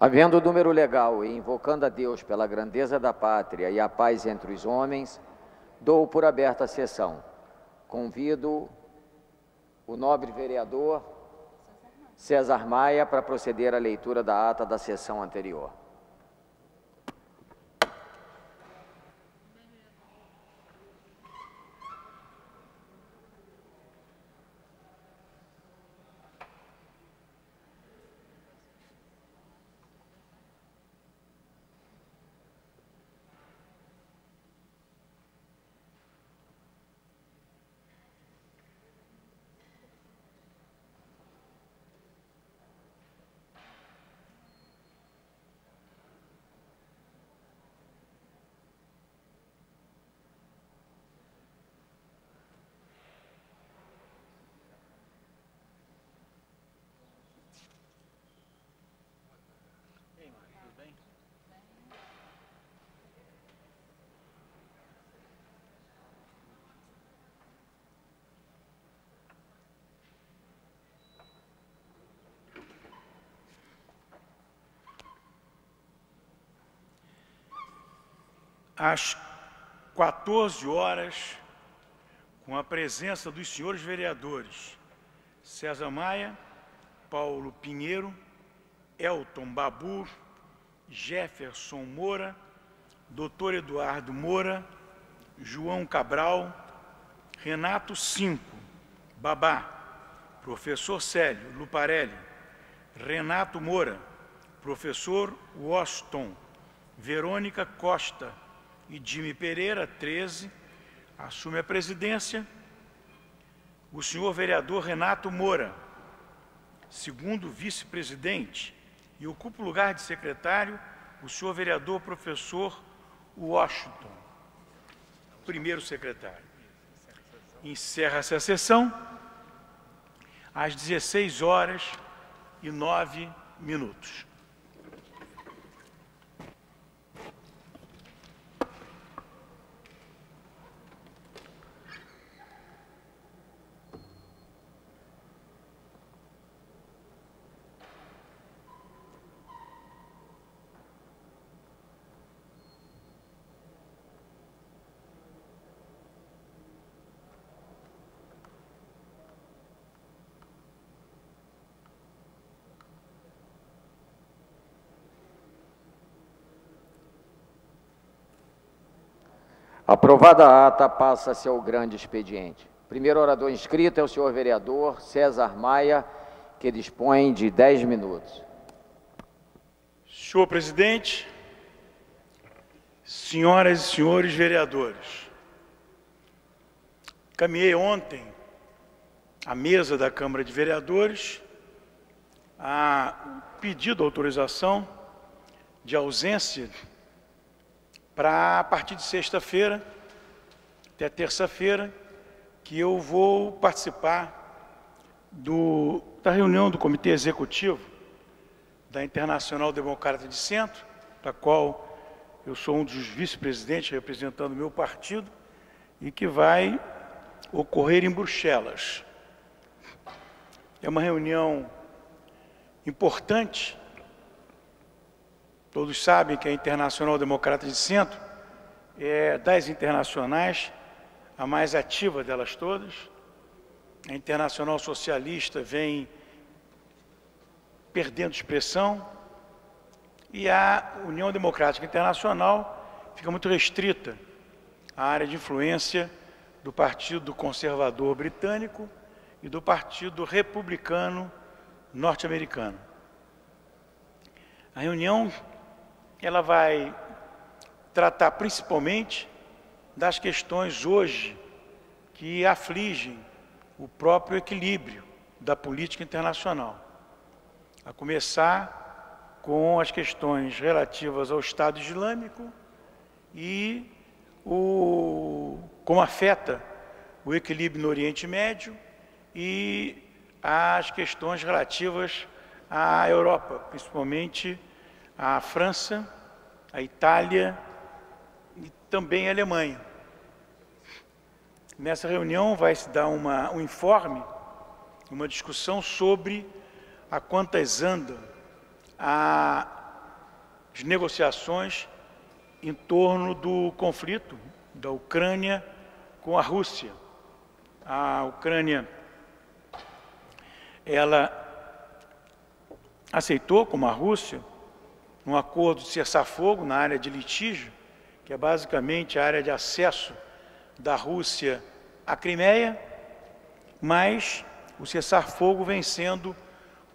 Havendo o número legal e invocando a Deus pela grandeza da pátria e a paz entre os homens, dou por aberta a sessão. Convido o nobre vereador César Maia para proceder à leitura da ata da sessão anterior. Às 14 horas, com a presença dos senhores vereadores César Maia, Paulo Pinheiro, Elton Babu, Jefferson Moura, Dr. Eduardo Moura, João Cabral, Renato Cinco, Babá, professor Célio Luparelli, Renato Moura, professor Washington, Verônica Costa e Jimmy Pereira, 13, assume a presidência o senhor vereador Renato Moura, segundo vice-presidente, e ocupa o lugar de secretário o senhor vereador professor Washington, primeiro secretário. Encerra-se a sessão às 16h09. Aprovada a ata, passa-se ao grande expediente. Primeiro orador inscrito é o senhor vereador César Maia, que dispõe de 10 minutos. Senhor presidente, senhoras e senhores vereadores, caminhei ontem à mesa da Câmara de Vereadores a pedido de autorização de ausência para, a partir de sexta-feira até terça-feira, que eu vou participar da reunião do Comitê Executivo da Internacional Democrata de Centro, da qual eu sou um dos vice-presidentes representando o meu partido, e que vai ocorrer em Bruxelas. É uma reunião importante. Todos sabem que a Internacional Democrata de Centro é das internacionais a mais ativa delas todas. A Internacional Socialista vem perdendo expressão e a União Democrática Internacional fica muito restrita à área de influência do Partido Conservador Britânico e do Partido Republicano Norte-Americano. A reunião ela vai tratar principalmente das questões hoje que afligem o próprio equilíbrio da política internacional, a começar com as questões relativas ao Estado Islâmico e como afeta o equilíbrio no Oriente Médio e as questões relativas à Europa, principalmente a França, a Itália e também a Alemanha. Nessa reunião vai se dar um informe, uma discussão sobre a quantas anda a as negociações em torno do conflito da Ucrânia com a Rússia. A Ucrânia, ela aceitou, como a Rússia, um acordo de cessar-fogo na área de litígio, que é basicamente a área de acesso da Rússia à Crimeia, mas o cessar-fogo vem sendo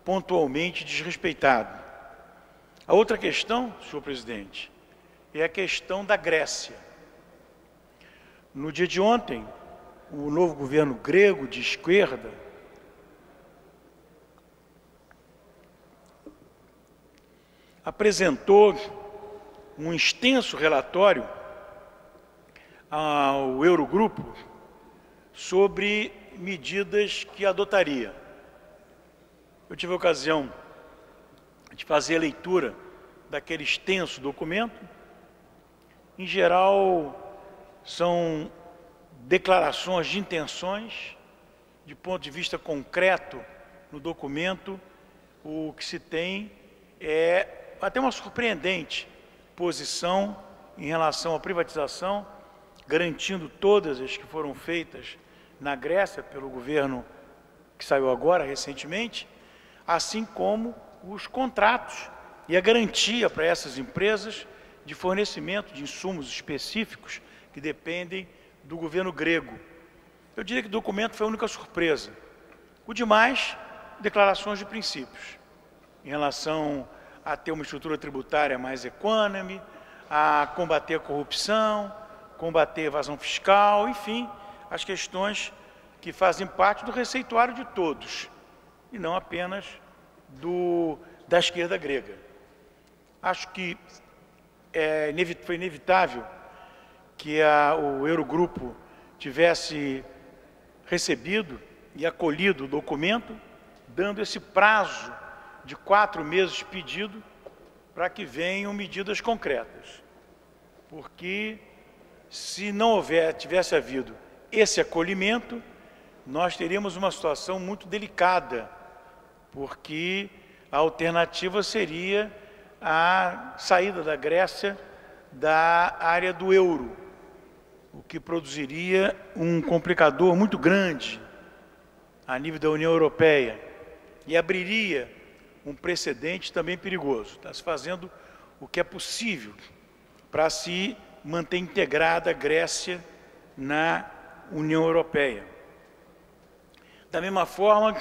pontualmente desrespeitado. A outra questão, senhor presidente, é a questão da Grécia. No dia de ontem, o novo governo grego de esquerda apresentou um extenso relatório ao Eurogrupo sobre medidas que adotaria. Eu tive a ocasião de fazer a leitura daquele extenso documento. Em geral, são declarações de intenções, de ponto de vista concreto no documento. O que se tem é até uma surpreendente posição em relação à privatização, garantindo todas as que foram feitas na Grécia pelo governo que saiu agora, recentemente, assim como os contratos e a garantia para essas empresas de fornecimento de insumos específicos que dependem do governo grego. Eu diria que o documento foi a única surpresa. O demais, declarações de princípios, em relação a ter uma estrutura tributária mais equânime, a combater a corrupção, combater a evasão fiscal, enfim, as questões que fazem parte do receituário de todos, e não apenas da esquerda grega. Acho que foi inevitável que o Eurogrupo tivesse recebido e acolhido o documento, dando esse prazo de 4 meses pedido para que venham medidas concretas. Porque se não tivesse havido esse acolhimento, nós teríamos uma situação muito delicada, porque a alternativa seria a saída da Grécia da área do euro, o que produziria um complicador muito grande a nível da União Europeia e abriria um precedente também perigoso. Está se fazendo o que é possível para se manter integrada a Grécia na União Europeia. Da mesma forma,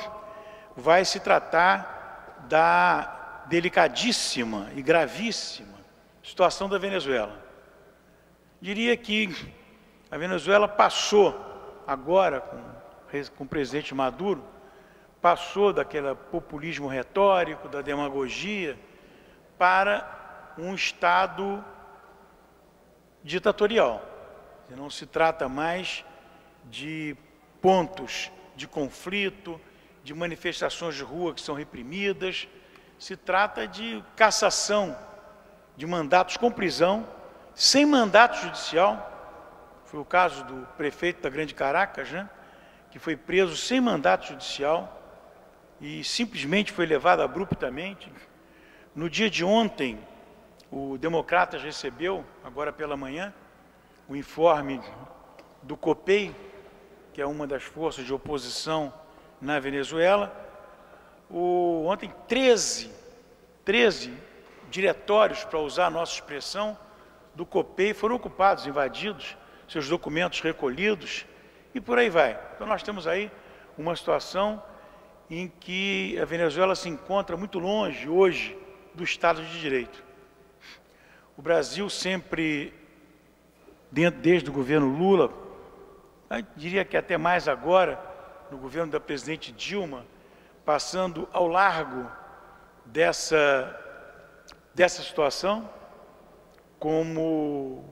vai se tratar da delicadíssima e gravíssima situação da Venezuela. Diria que a Venezuela passou agora, com o presidente Maduro, passou daquele populismo retórico, da demagogia, para um Estado ditatorial. Não se trata mais de pontos de conflito, de manifestações de rua que são reprimidas, se trata de cassação de mandatos com prisão, sem mandato judicial. Foi o caso do prefeito da Grande Caracas, né, que foi preso sem mandato judicial e simplesmente foi levado abruptamente. No dia de ontem, o Democratas recebeu, agora pela manhã, o informe do COPEI, que é uma das forças de oposição na Venezuela. Ontem, 13 diretórios, para usar a nossa expressão, do COPEI foram ocupados, invadidos, seus documentos recolhidos, e por aí vai. Então nós temos aí uma situação em que a Venezuela se encontra muito longe hoje do Estado de Direito. O Brasil sempre, desde o governo Lula, eu diria que até mais agora, no governo da presidente Dilma, passando ao largo dessa situação, como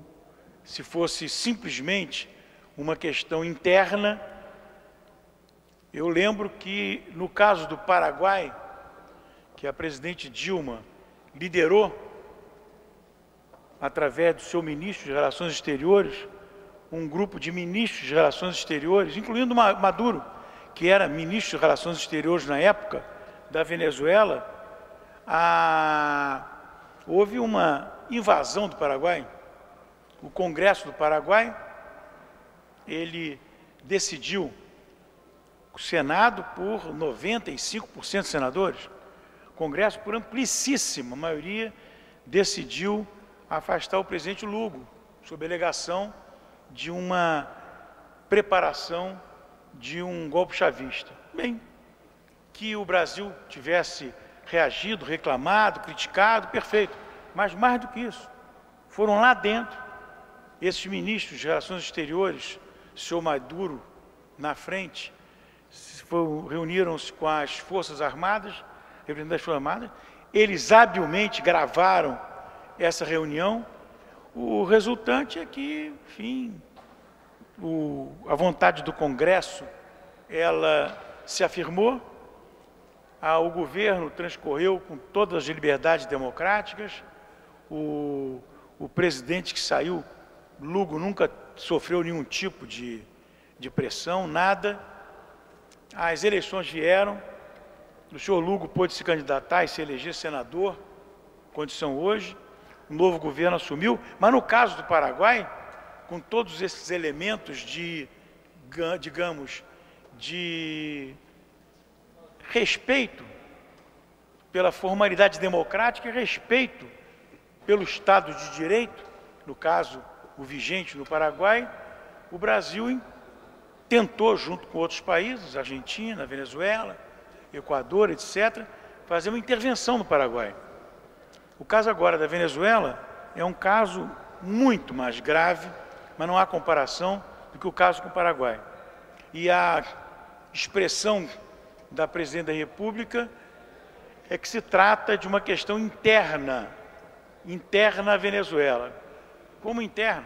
se fosse simplesmente uma questão interna. Eu lembro que, no caso do Paraguai, que a presidente Dilma liderou, através do seu ministro de Relações Exteriores, um grupo de ministros de Relações Exteriores, incluindo Maduro, que era ministro de Relações Exteriores na época da Venezuela, a houve uma invasão do Paraguai. O Congresso do Paraguai, ele decidiu, o Senado por 95% dos senadores, o Congresso por amplíssima maioria decidiu afastar o presidente Lugo, sob alegação de uma preparação de um golpe chavista. Bem, que o Brasil tivesse reagido, reclamado, criticado, perfeito. Mas mais do que isso, foram lá dentro, esses ministros de Relações Exteriores, o senhor Maduro na frente, reuniram-se com as Forças Armadas, representantes das Forças Armadas, eles habilmente gravaram essa reunião. O resultante é que, enfim, a vontade do Congresso, ela se afirmou, o governo transcorreu com todas as liberdades democráticas, o presidente que saiu, Lugo, nunca sofreu nenhum tipo de pressão, nada. As eleições vieram, o senhor Lugo pôde se candidatar e se eleger senador, condição hoje, o novo governo assumiu, mas no caso do Paraguai, com todos esses elementos digamos, de respeito pela formalidade democrática e respeito pelo Estado de Direito, no caso, o vigente no Paraguai, o Brasil tentou, junto com outros países, Argentina, Venezuela, Equador, etc., fazer uma intervenção no Paraguai. O caso agora da Venezuela é um caso muito mais grave, mas não há comparação do que o caso com o Paraguai. E a expressão da Presidente da República é que se trata de uma questão interna à Venezuela. Como interna?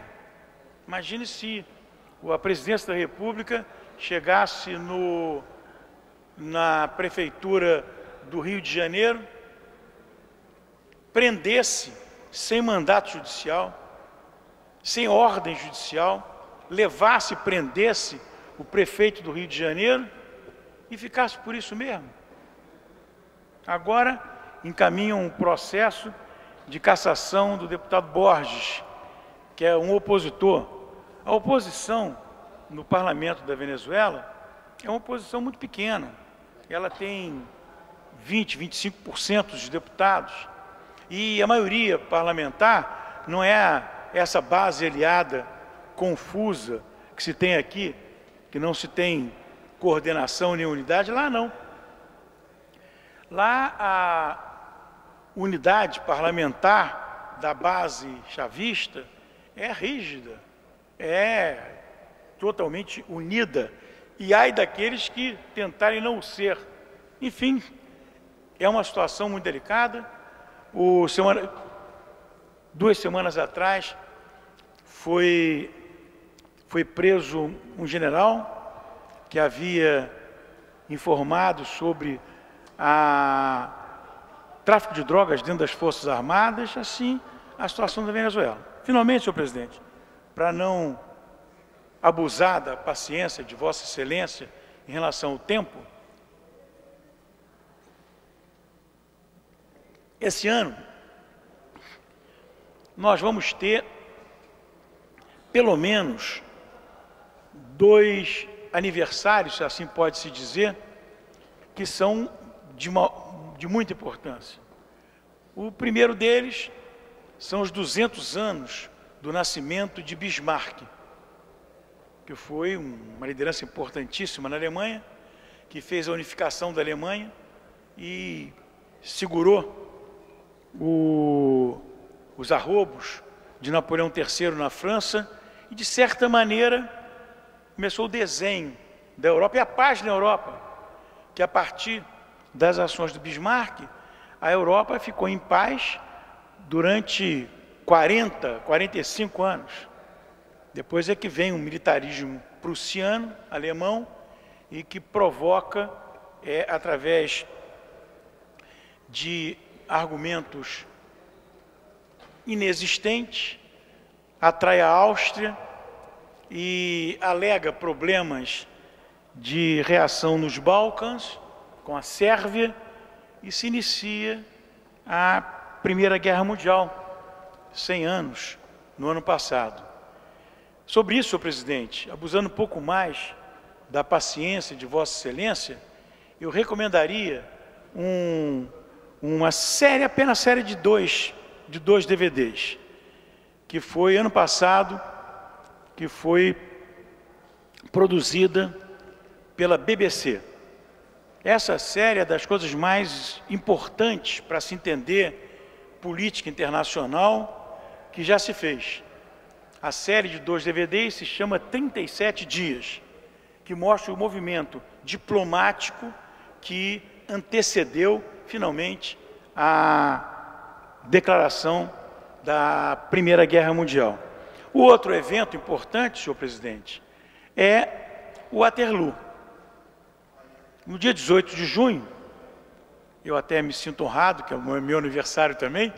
Imagine se a Presidência da República chegasse na Prefeitura do Rio de Janeiro, prendesse sem mandato judicial, sem ordem judicial, levasse e prendesse o prefeito do Rio de Janeiro e ficasse por isso mesmo. Agora encaminham um processo de cassação do deputado Borges, que é um opositor. A oposição no parlamento da Venezuela é uma oposição muito pequena. Ela tem 20, 25% dos deputados. E a maioria parlamentar não é essa base aliada confusa que se tem aqui, que não se tem coordenação nem unidade. Lá não. Lá a unidade parlamentar da base chavista é rígida, é totalmente unida, e ai daqueles que tentarem não ser. Enfim, é uma situação muito delicada. 2 semanas atrás foi preso um general que havia informado sobre tráfico de drogas dentro das Forças Armadas, assim a situação da Venezuela. Finalmente, senhor presidente, para não abusar da paciência de Vossa Excelência em relação ao tempo, esse ano nós vamos ter pelo menos 2 aniversários, se assim pode-se dizer, que são de muita importância. O primeiro deles são os 200 anos do nascimento de Bismarck, que foi uma liderança importantíssima na Alemanha, que fez a unificação da Alemanha e segurou os arrobos de Napoleão III na França e, de certa maneira, começou o desenho da Europa e a paz na Europa, que a partir das ações do Bismarck, a Europa ficou em paz durante 40, 45 anos. Depois é que vem um militarismo prussiano, alemão, e que provoca, através de argumentos inexistentes, atrai a Áustria e alega problemas de reação nos Balcãs, com a Sérvia, e se inicia a Primeira Guerra Mundial, 100 anos, no ano passado. Sobre isso, senhor presidente, abusando um pouco mais da paciência de Vossa Excelência, eu recomendaria uma série, apenas série de dois DVDs, que foi ano passado, que foi produzida pela BBC. Essa série é das coisas mais importantes para se entender política internacional que já se fez. A série de 2 DVDs se chama 37 Dias, que mostra o movimento diplomático que antecedeu, finalmente, a declaração da Primeira Guerra Mundial. O outro evento importante, senhor presidente, é o Waterloo. No dia 18 de junho, eu até me sinto honrado, que é o meu aniversário também,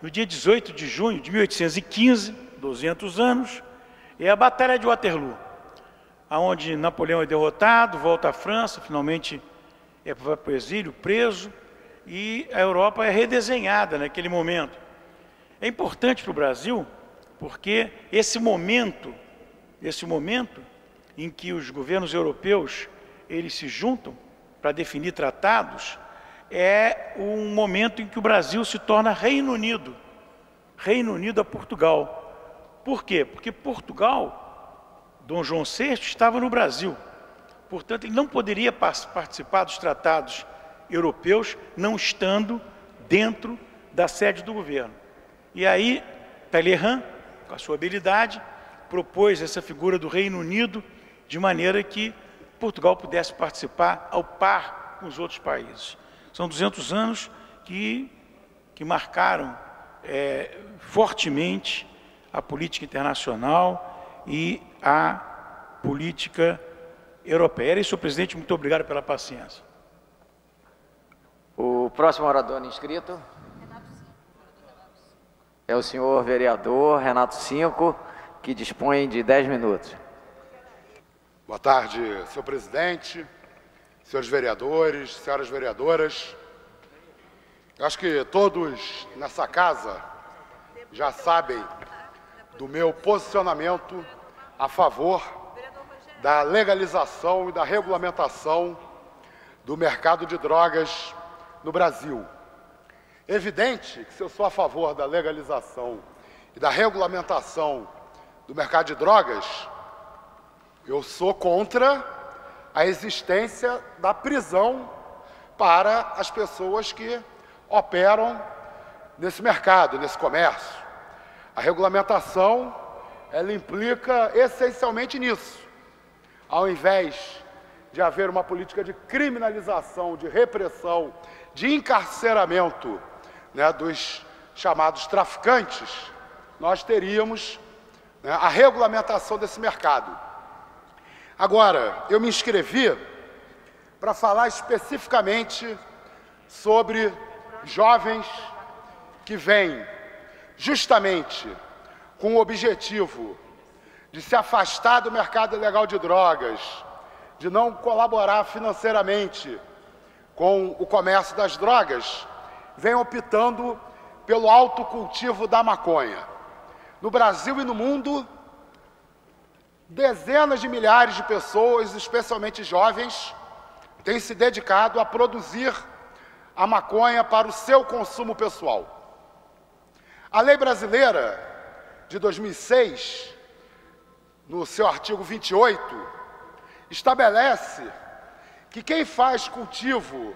no dia 18 de junho de 1815, 200 anos, é a Batalha de Waterloo, onde Napoleão é derrotado, volta à França, finalmente vai para o exílio, preso, e a Europa é redesenhada naquele momento. É importante para o Brasil, porque esse momento em que os governos europeus eles se juntam para definir tratados, é um momento em que o Brasil se torna Reino Unido a Portugal. Por quê? Porque Portugal, Dom João VI, estava no Brasil. Portanto, ele não poderia participar dos tratados europeus não estando dentro da sede do governo. E aí, Talleyrand, com a sua habilidade, propôs essa figura do Reino Unido de maneira que Portugal pudesse participar ao par com os outros países. São 200 anos que marcaram fortemente a política internacional e a política europeia. Era isso, senhor presidente. Muito obrigado pela paciência. O próximo orador inscrito é o senhor vereador Renato Cinco, que dispõe de 10 minutos. Boa tarde, senhor presidente, senhores vereadores, senhoras vereadoras. Eu acho que todos nessa casa já sabem do meu posicionamento a favor da legalização e da regulamentação do mercado de drogas no Brasil. Evidente que se eu sou a favor da legalização e da regulamentação do mercado de drogas, eu sou contra a existência da prisão para as pessoas que operam nesse mercado, nesse comércio. A regulamentação, ela implica essencialmente nisso. Ao invés de haver uma política de criminalização, de repressão, de encarceramento, né, dos chamados traficantes, nós teríamos, né, a regulamentação desse mercado. Agora, eu me inscrevi para falar especificamente sobre jovens que vêm justamente com o objetivo de se afastar do mercado ilegal de drogas, de não colaborar financeiramente com o comércio das drogas, vêm optando pelo autocultivo da maconha. No Brasil e no mundo, dezenas de milhares de pessoas, especialmente jovens, têm se dedicado a produzir a maconha para o seu consumo pessoal. A lei brasileira de 2006, no seu artigo 28, estabelece que quem faz cultivo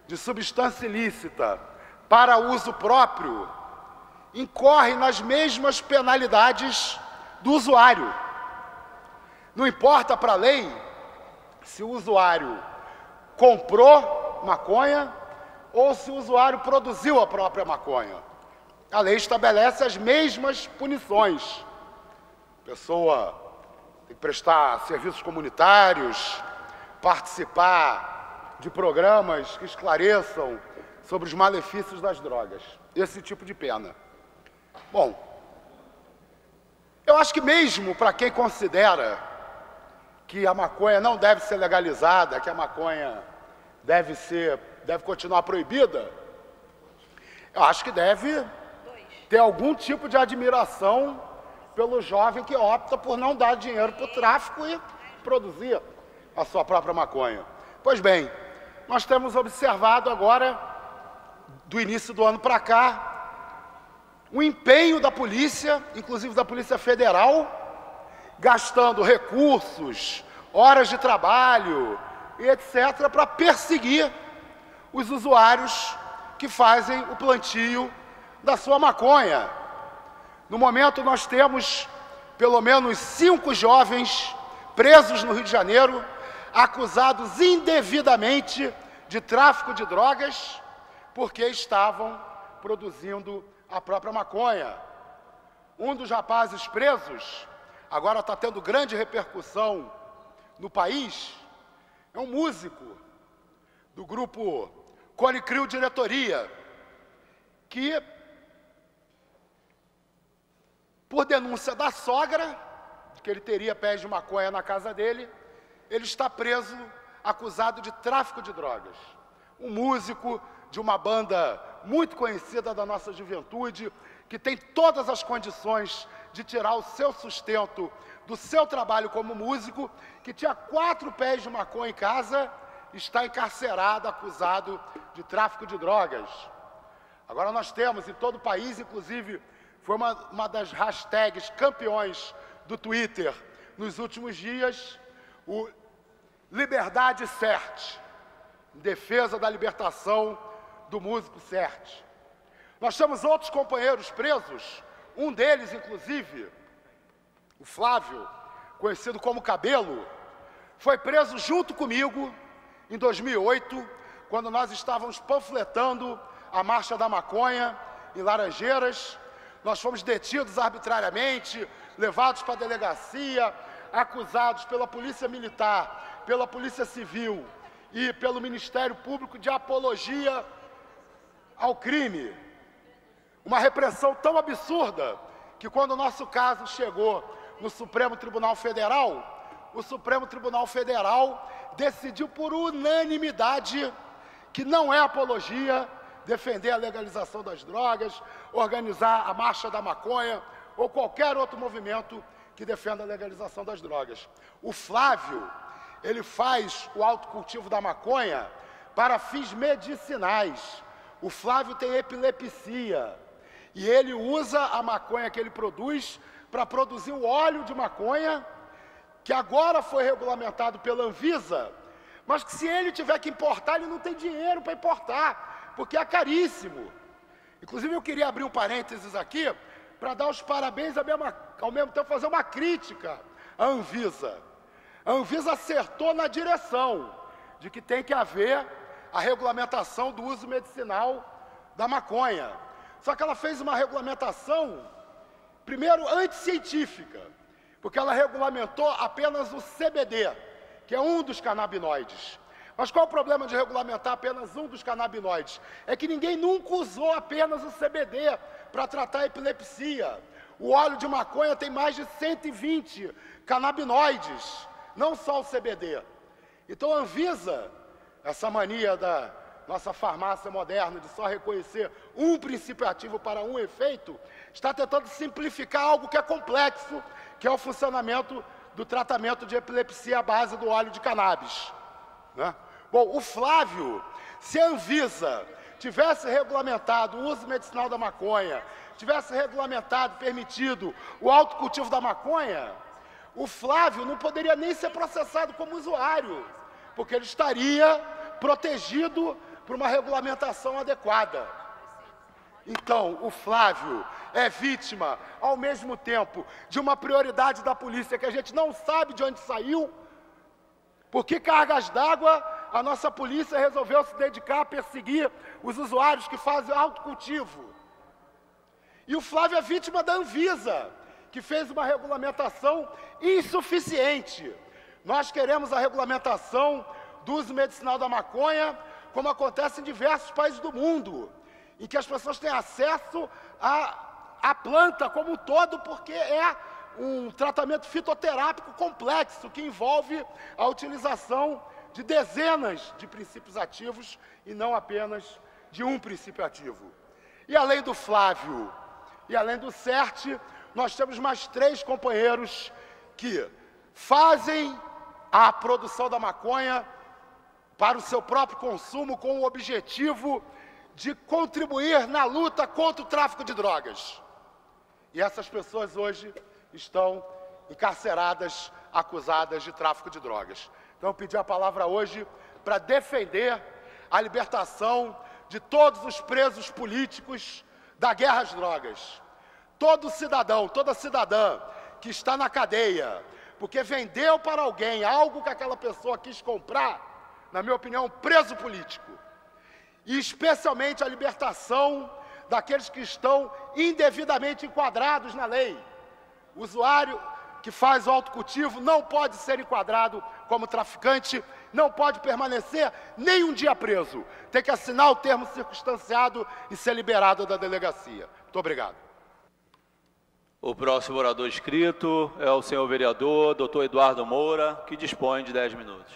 de substância ilícita para uso próprio incorre nas mesmas penalidades do usuário. Não importa para a lei se o usuário comprou maconha ou se o usuário produziu a própria maconha. A lei estabelece as mesmas punições. A pessoa tem que prestar serviços comunitários, participar de programas que esclareçam sobre os malefícios das drogas. Esse tipo de pena. Bom, eu acho que mesmo para quem considera que a maconha não deve ser legalizada, que a maconha deve continuar proibida, Eu acho que deve ter algum tipo de admiração pelo jovem que opta por não dar dinheiro para o tráfico e produzir a sua própria maconha. Pois bem, nós temos observado agora, do início do ano para cá, o empenho da polícia, inclusive da Polícia Federal, gastando recursos, horas de trabalho e etc., para perseguir os usuários que fazem o plantio da sua maconha. No momento, nós temos pelo menos 5 jovens presos no Rio de Janeiro, acusados indevidamente de tráfico de drogas, porque estavam produzindo a própria maconha. Um dos rapazes presos, agora está tendo grande repercussão no país, é um músico do grupo Cone Crew Diretoria, que, por denúncia da sogra, que ele teria pés de maconha na casa dele, ele está preso, acusado de tráfico de drogas. Um músico de uma banda muito conhecida da nossa juventude, que tem todas as condições de tirar o seu sustento do seu trabalho como músico, que tinha 4 pés de maconha em casa, está encarcerado, acusado de tráfico de drogas. Agora nós temos em todo o país, inclusive, foi uma das hashtags campeões do Twitter nos últimos dias, o Liberdade Cert, em defesa da libertação do músico Cert. Nós temos outros companheiros presos, um deles, inclusive, o Flávio, conhecido como Cabelo, foi preso junto comigo em 2008, quando nós estávamos panfletando a Marcha da Maconha em Laranjeiras. Nós fomos detidos arbitrariamente, levados para a delegacia, acusados pela Polícia Militar, pela Polícia Civil e pelo Ministério Público de apologia ao crime. Uma repressão tão absurda que, quando o nosso caso chegou no Supremo Tribunal Federal, o Supremo Tribunal Federal decidiu por unanimidade que não é apologia defender a legalização das drogas, organizar a Marcha da Maconha ou qualquer outro movimento que defenda a legalização das drogas. O Flávio, ele faz o autocultivo da maconha para fins medicinais. O Flávio tem epilepsia e ele usa a maconha que ele produz para produzir o óleo de maconha, que agora foi regulamentado pela Anvisa, mas que, se ele tiver que importar, ele não tem dinheiro para importar, porque é caríssimo. Inclusive, eu queria abrir um parênteses aqui para dar os parabéns, ao mesmo tempo fazer uma crítica à Anvisa. A Anvisa acertou na direção de que tem que haver a regulamentação do uso medicinal da maconha. Só que ela fez uma regulamentação, primeiro, anticientífica, porque ela regulamentou apenas o CBD, que é um dos canabinoides. Mas qual é o problema de regulamentar apenas um dos canabinoides? É que ninguém nunca usou apenas o CBD para tratar a epilepsia. O óleo de maconha tem mais de 120 canabinoides, não só o CBD. Então a Anvisa, essa mania da nossa farmácia moderna de só reconhecer um princípio ativo para um efeito, está tentando simplificar algo que é complexo, que é o funcionamento do tratamento de epilepsia à base do óleo de cannabis, né? Bom, o Flávio, se a Anvisa tivesse regulamentado o uso medicinal da maconha, tivesse regulamentado, permitido o autocultivo da maconha, o Flávio não poderia nem ser processado como usuário, porque ele estaria protegido por uma regulamentação adequada. Então, o Flávio é vítima, ao mesmo tempo, de uma prioridade da polícia que a gente não sabe de onde saiu, por que cargas d'água a nossa polícia resolveu se dedicar a perseguir os usuários que fazem autocultivo. E o Flávio é vítima da Anvisa, que fez uma regulamentação insuficiente. Nós queremos a regulamentação do uso medicinal da maconha, como acontece em diversos países do mundo, em que as pessoas têm acesso à planta como um todo, porque é um tratamento fitoterápico complexo, que envolve a utilização de dezenas de princípios ativos e não apenas de um princípio ativo. E além do Flávio e além do Serte, nós temos mais 3 companheiros que fazem a produção da maconha para o seu próprio consumo com o objetivo de contribuir na luta contra o tráfico de drogas. E essas pessoas hoje estão encarceradas, acusadas de tráfico de drogas. Então eu pedi a palavra hoje para defender a libertação de todos os presos políticos da guerra às drogas. Todo cidadão, toda cidadã que está na cadeia, porque vendeu para alguém algo que aquela pessoa quis comprar, na minha opinião, preso político. E especialmente a libertação daqueles que estão indevidamente enquadrados na lei. O usuário que faz o autocultivo não pode ser enquadrado como traficante, não pode permanecer nem um dia preso. Tem que assinar o termo circunstanciado e ser liberado da delegacia. Muito obrigado. O próximo orador inscrito é o senhor vereador Dr. Eduardo Moura, que dispõe de 10 minutos.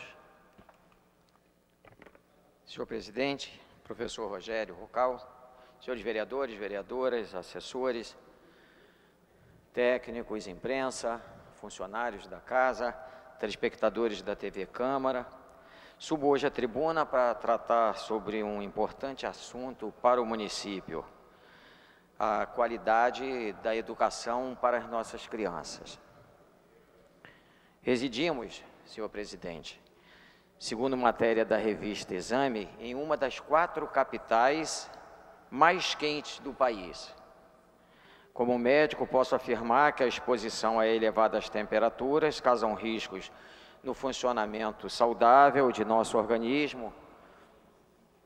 Senhor presidente, professor Rogério Rocal, senhores vereadores, vereadoras, assessores, técnicos, imprensa, funcionários da casa, telespectadores da TV Câmara, subo hoje à tribuna para tratar sobre um importante assunto para o município, a qualidade da educação para as nossas crianças. Residimos, senhor presidente, segundo matéria da revista Exame, em uma das 4 capitais mais quentes do país. Como médico, posso afirmar que a exposição a elevadas temperaturas causam riscos no funcionamento saudável de nosso organismo,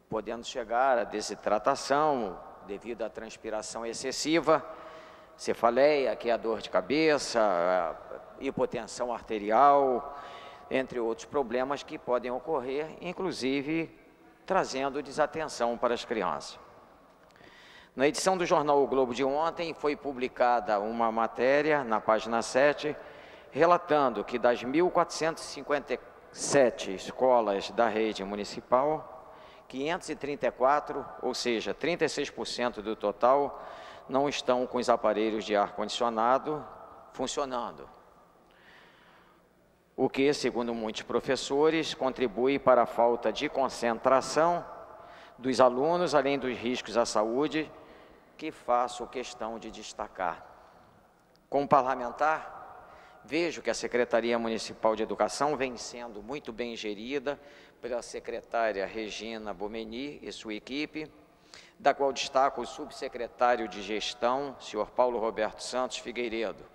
podendo chegar à desidratação devido à transpiração excessiva, cefaleia, que é a dor de cabeça, a hipotensão arterial, entre outros problemas que podem ocorrer, inclusive trazendo desatenção para as crianças. Na edição do jornal O Globo de ontem, foi publicada uma matéria, na página 7, relatando que das 1.457 escolas da rede municipal, 534, ou seja, 36% do total, não estão com os aparelhos de ar-condicionado funcionando. O que, segundo muitos professores, contribui para a falta de concentração dos alunos, além dos riscos à saúde, que faço questão de destacar. Como parlamentar, vejo que a Secretaria Municipal de Educação vem sendo muito bem gerida pela secretária Regina Bomeni e sua equipe, da qual destaco o subsecretário de Gestão, senhor Paulo Roberto Santos Figueiredo.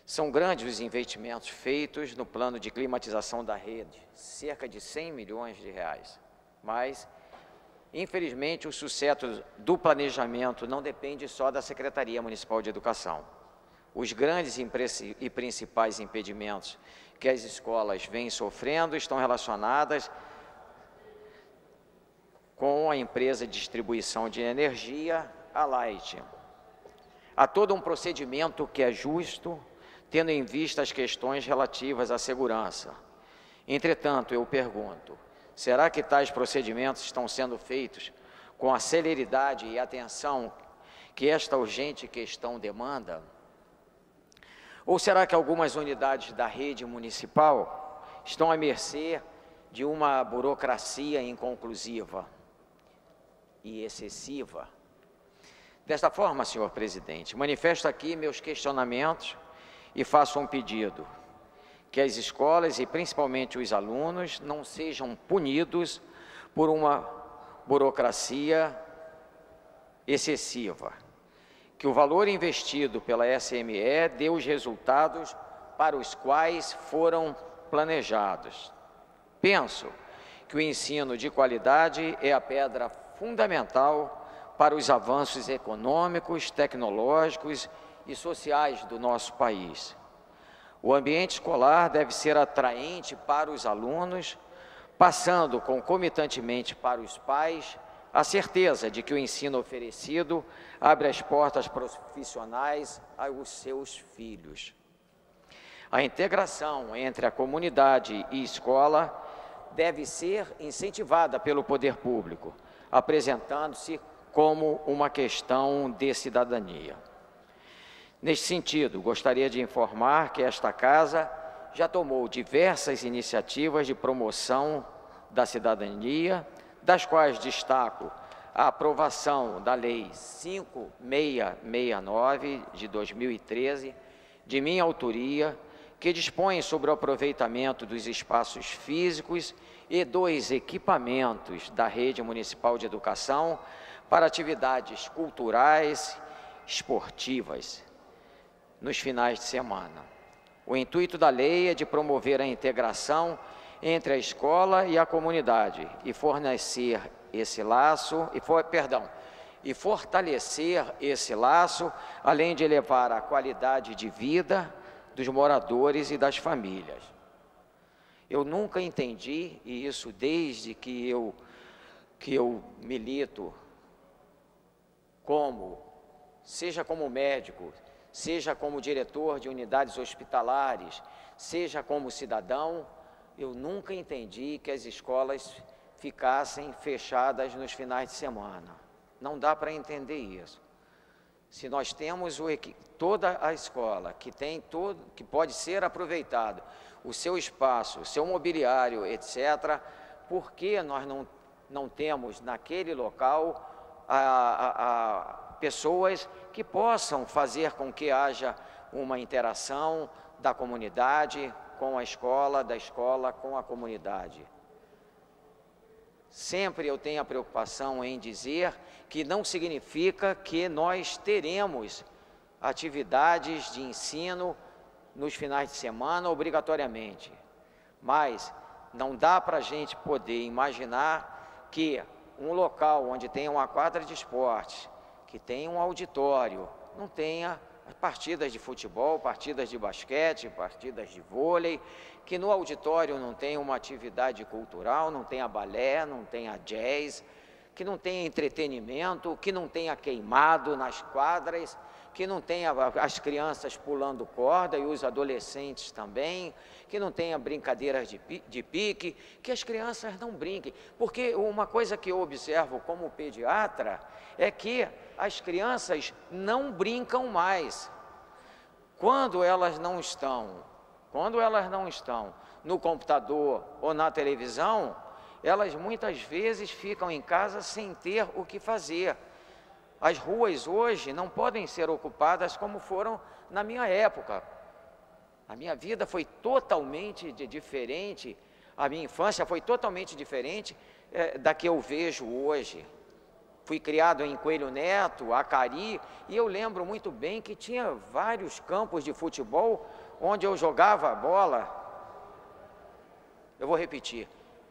São grandes os investimentos feitos no plano de climatização da rede, cerca de 100 milhões de reais. Mas, infelizmente, o sucesso do planejamento não depende só da Secretaria Municipal de Educação. Os grandes e principais impedimentos que as escolas vêm sofrendo estão relacionadas com a empresa de distribuição de energia, a Light. Há todo um procedimento que é justo, tendo em vista as questões relativas à segurança. Entretanto, eu pergunto, será que tais procedimentos estão sendo feitos com a celeridade e atenção que esta urgente questão demanda? Ou será que algumas unidades da rede municipal estão à mercê de uma burocracia inconclusiva e excessiva? Desta forma, senhor presidente, manifesto aqui meus questionamentos e faço um pedido: que as escolas e principalmente os alunos não sejam punidos por uma burocracia excessiva, que o valor investido pela SME dê os resultados para os quais foram planejados. Penso que o ensino de qualidade é a pedra fundamental para os avanços econômicos, tecnológicos e sociais do nosso país. O ambiente escolar deve ser atraente para os alunos, passando concomitantemente para os pais a certeza de que o ensino oferecido abre as portas profissionais aos seus filhos. A integração entre a comunidade e escola deve ser incentivada pelo poder público, apresentando-se como uma questão de cidadania. Neste sentido, gostaria de informar que esta Casa já tomou diversas iniciativas de promoção da cidadania, das quais destaco a aprovação da Lei 5669 de 2013, de minha autoria, que dispõe sobre o aproveitamento dos espaços físicos e dos equipamentos da Rede Municipal de Educação para atividades culturais, esportivas, nos finais de semana. O intuito da lei é de promover a integração entre a escola e a comunidade e fornecer esse laço, e fortalecer esse laço, além de elevar a qualidade de vida dos moradores e das famílias. Eu nunca entendi, e isso desde que eu milito seja como médico, seja como diretor de unidades hospitalares, seja como cidadão, eu nunca entendi que as escolas ficassem fechadas nos finais de semana. Não dá para entender isso. Se nós temos toda a escola que pode ser aproveitado, o seu espaço, o seu mobiliário, etc., por que nós não temos naquele local pessoas que possam fazer com que haja uma interação da comunidade com a escola, da escola com a comunidade? Sempre eu tenho a preocupação em dizer que não significa que nós teremos atividades de ensino nos finais de semana obrigatoriamente, mas não dá para a gente poder imaginar que um local onde tem uma quadra de esportes, que tem um auditório, não tenha partidas de futebol, partidas de basquete, partidas de vôlei, que no auditório não tenha uma atividade cultural, não tenha balé, não tenha jazz, que não tenha entretenimento, que não tenha queimado nas quadras, que não tenha as crianças pulando corda e os adolescentes também, que não tenha brincadeiras de pique, que as crianças não brinquem. Porque uma coisa que eu observo como pediatra é que as crianças não brincam mais. Quando elas não estão no computador ou na televisão, elas muitas vezes ficam em casa sem ter o que fazer. As ruas hoje não podem ser ocupadas como foram na minha época. A minha vida foi totalmente diferente, a minha infância foi totalmente diferente da que eu vejo hoje. Fui criado em Coelho Neto, Acari, e eu lembro muito bem que tinha vários campos de futebol onde eu jogava bola. Eu vou repetir,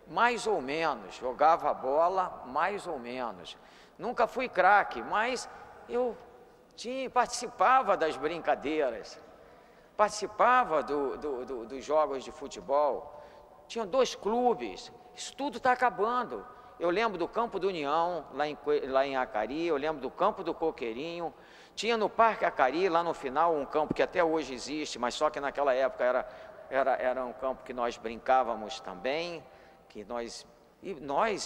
mais ou menos, jogava bola mais ou menos. Nunca fui craque, mas eu participava das brincadeiras, participava dos jogos de futebol. Tinha 2 clubes, isso tudo está acabando. Eu lembro do Campo do União, lá em Acari, eu lembro do Campo do Coqueirinho. Tinha no Parque Acari, lá no final, um campo que até hoje existe, mas só que naquela época era um campo que nós brincávamos também, que nós,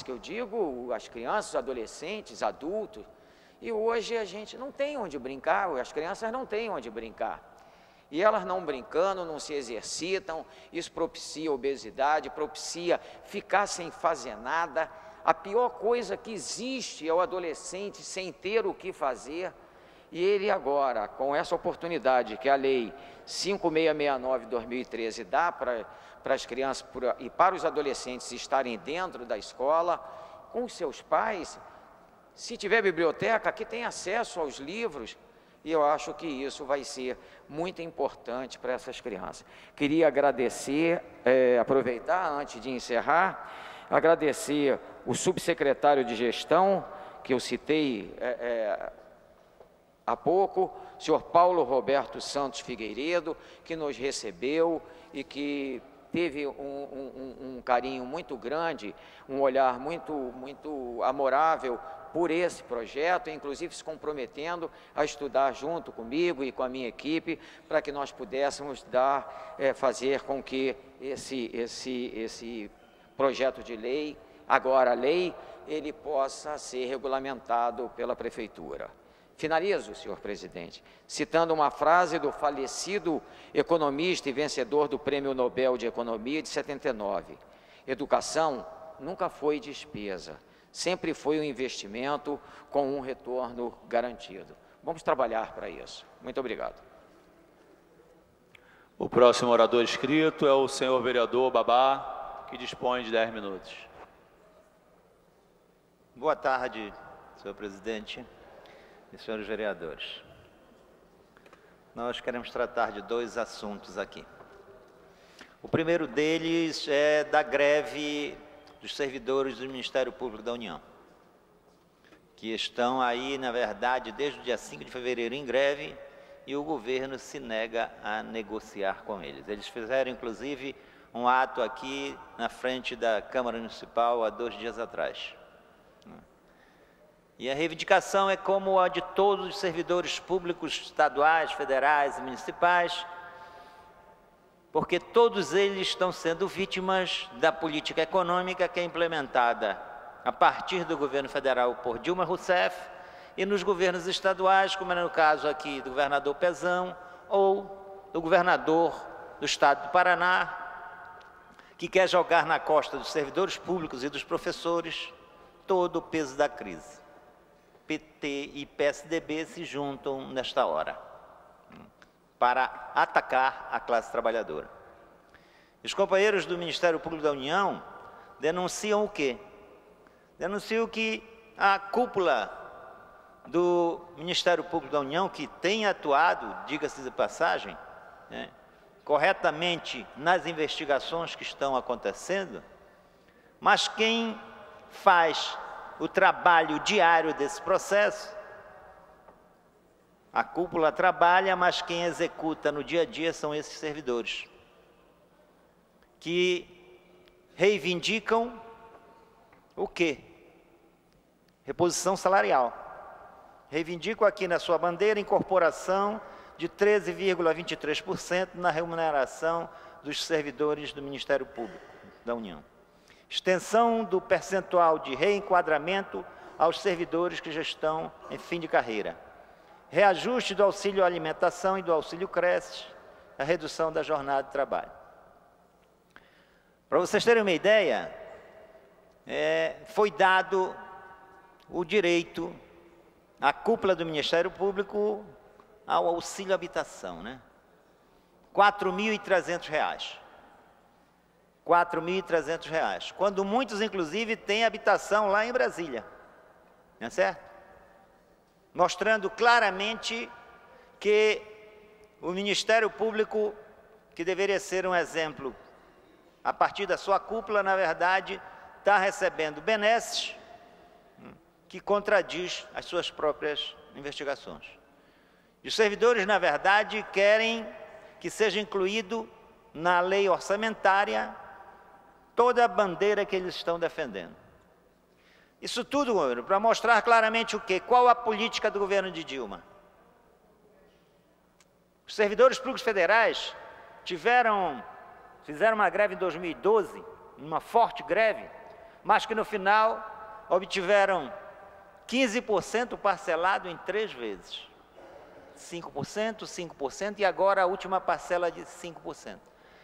que eu digo, as crianças, adolescentes, adultos, e hoje a gente não tem onde brincar, as crianças não têm onde brincar. E elas não brincando, não se exercitam, isso propicia obesidade, propicia ficar sem fazer nada. A pior coisa que existe é o adolescente sem ter o que fazer. E ele agora, com essa oportunidade que a Lei 5669 de 2013 dá para as crianças e para os adolescentes estarem dentro da escola, com os seus pais, se tiver biblioteca, que tem acesso aos livros, e eu acho que isso vai ser muito importante para essas crianças. Queria agradecer, aproveitar antes de encerrar, agradecer o subsecretário de Gestão, que eu citei há pouco, o senhor Paulo Roberto Santos Figueiredo, que nos recebeu e que teve um carinho muito grande, um olhar muito amorável por esse projeto, inclusive se comprometendo a estudar junto comigo e com a minha equipe, para que nós pudéssemos fazer com que esse projeto de lei, agora a lei, ele possa ser regulamentado pela Prefeitura. Finalizo, senhor presidente, citando uma frase do falecido economista e vencedor do Prêmio Nobel de Economia de 79. Educação nunca foi despesa, sempre foi um investimento com um retorno garantido. Vamos trabalhar para isso. Muito obrigado. O próximo orador inscrito é o senhor vereador Babá, que dispõe de 10 minutos. Boa tarde, senhor presidente e senhores vereadores. Nós queremos tratar de dois assuntos aqui. O primeiro deles é da greve dos servidores do Ministério Público da União, que estão aí, na verdade, desde o dia 5 de fevereiro em greve, e o governo se nega a negociar com eles. Eles fizeram, inclusive, um ato aqui na frente da Câmara Municipal há 2 dias atrás. E a reivindicação é como a de todos os servidores públicos estaduais, federais e municipais, porque todos eles estão sendo vítimas da política econômica que é implementada a partir do governo federal por Dilma Rousseff e nos governos estaduais, como é no caso aqui do governador Pezão ou do governador do estado do Paraná, que quer jogar na costa dos servidores públicos e dos professores todo o peso da crise. PT e PSDB se juntam nesta hora para atacar a classe trabalhadora. Os companheiros do Ministério Público da União denunciam o quê? Denunciam que a cúpula do Ministério Público da União, que tem atuado, diga-se de passagem, corretamente nas investigações que estão acontecendo, mas quem faz o trabalho diário desse processo, a cúpula trabalha, mas quem executa no dia a dia são esses servidores, que reivindicam o quê? Reposição salarial. Reivindicam aqui na sua bandeira incorporação de 13,23% na remuneração dos servidores do Ministério Público da União. Extensão do percentual de reenquadramento aos servidores que já estão em fim de carreira. Reajuste do auxílio alimentação e do auxílio creche, a redução da jornada de trabalho. Para vocês terem uma ideia, foi dado o direito à cúpula do Ministério Público ao auxílio habitação, né? R$ 4.300. R$ 4.300, quando muitos, inclusive, têm habitação lá em Brasília, não é certo? Mostrando claramente que o Ministério Público, que deveria ser um exemplo, a partir da sua cúpula, na verdade, está recebendo benesses que contradiz as suas próprias investigações. E os servidores, na verdade, querem que seja incluído na lei orçamentária toda a bandeira que eles estão defendendo. Isso tudo, para mostrar claramente o quê? Qual a política do governo de Dilma? Os servidores públicos federais fizeram uma greve em 2012, uma forte greve, mas que no final obtiveram 15% parcelado em 3 vezes. 5%, 5% e agora a última parcela de 5%.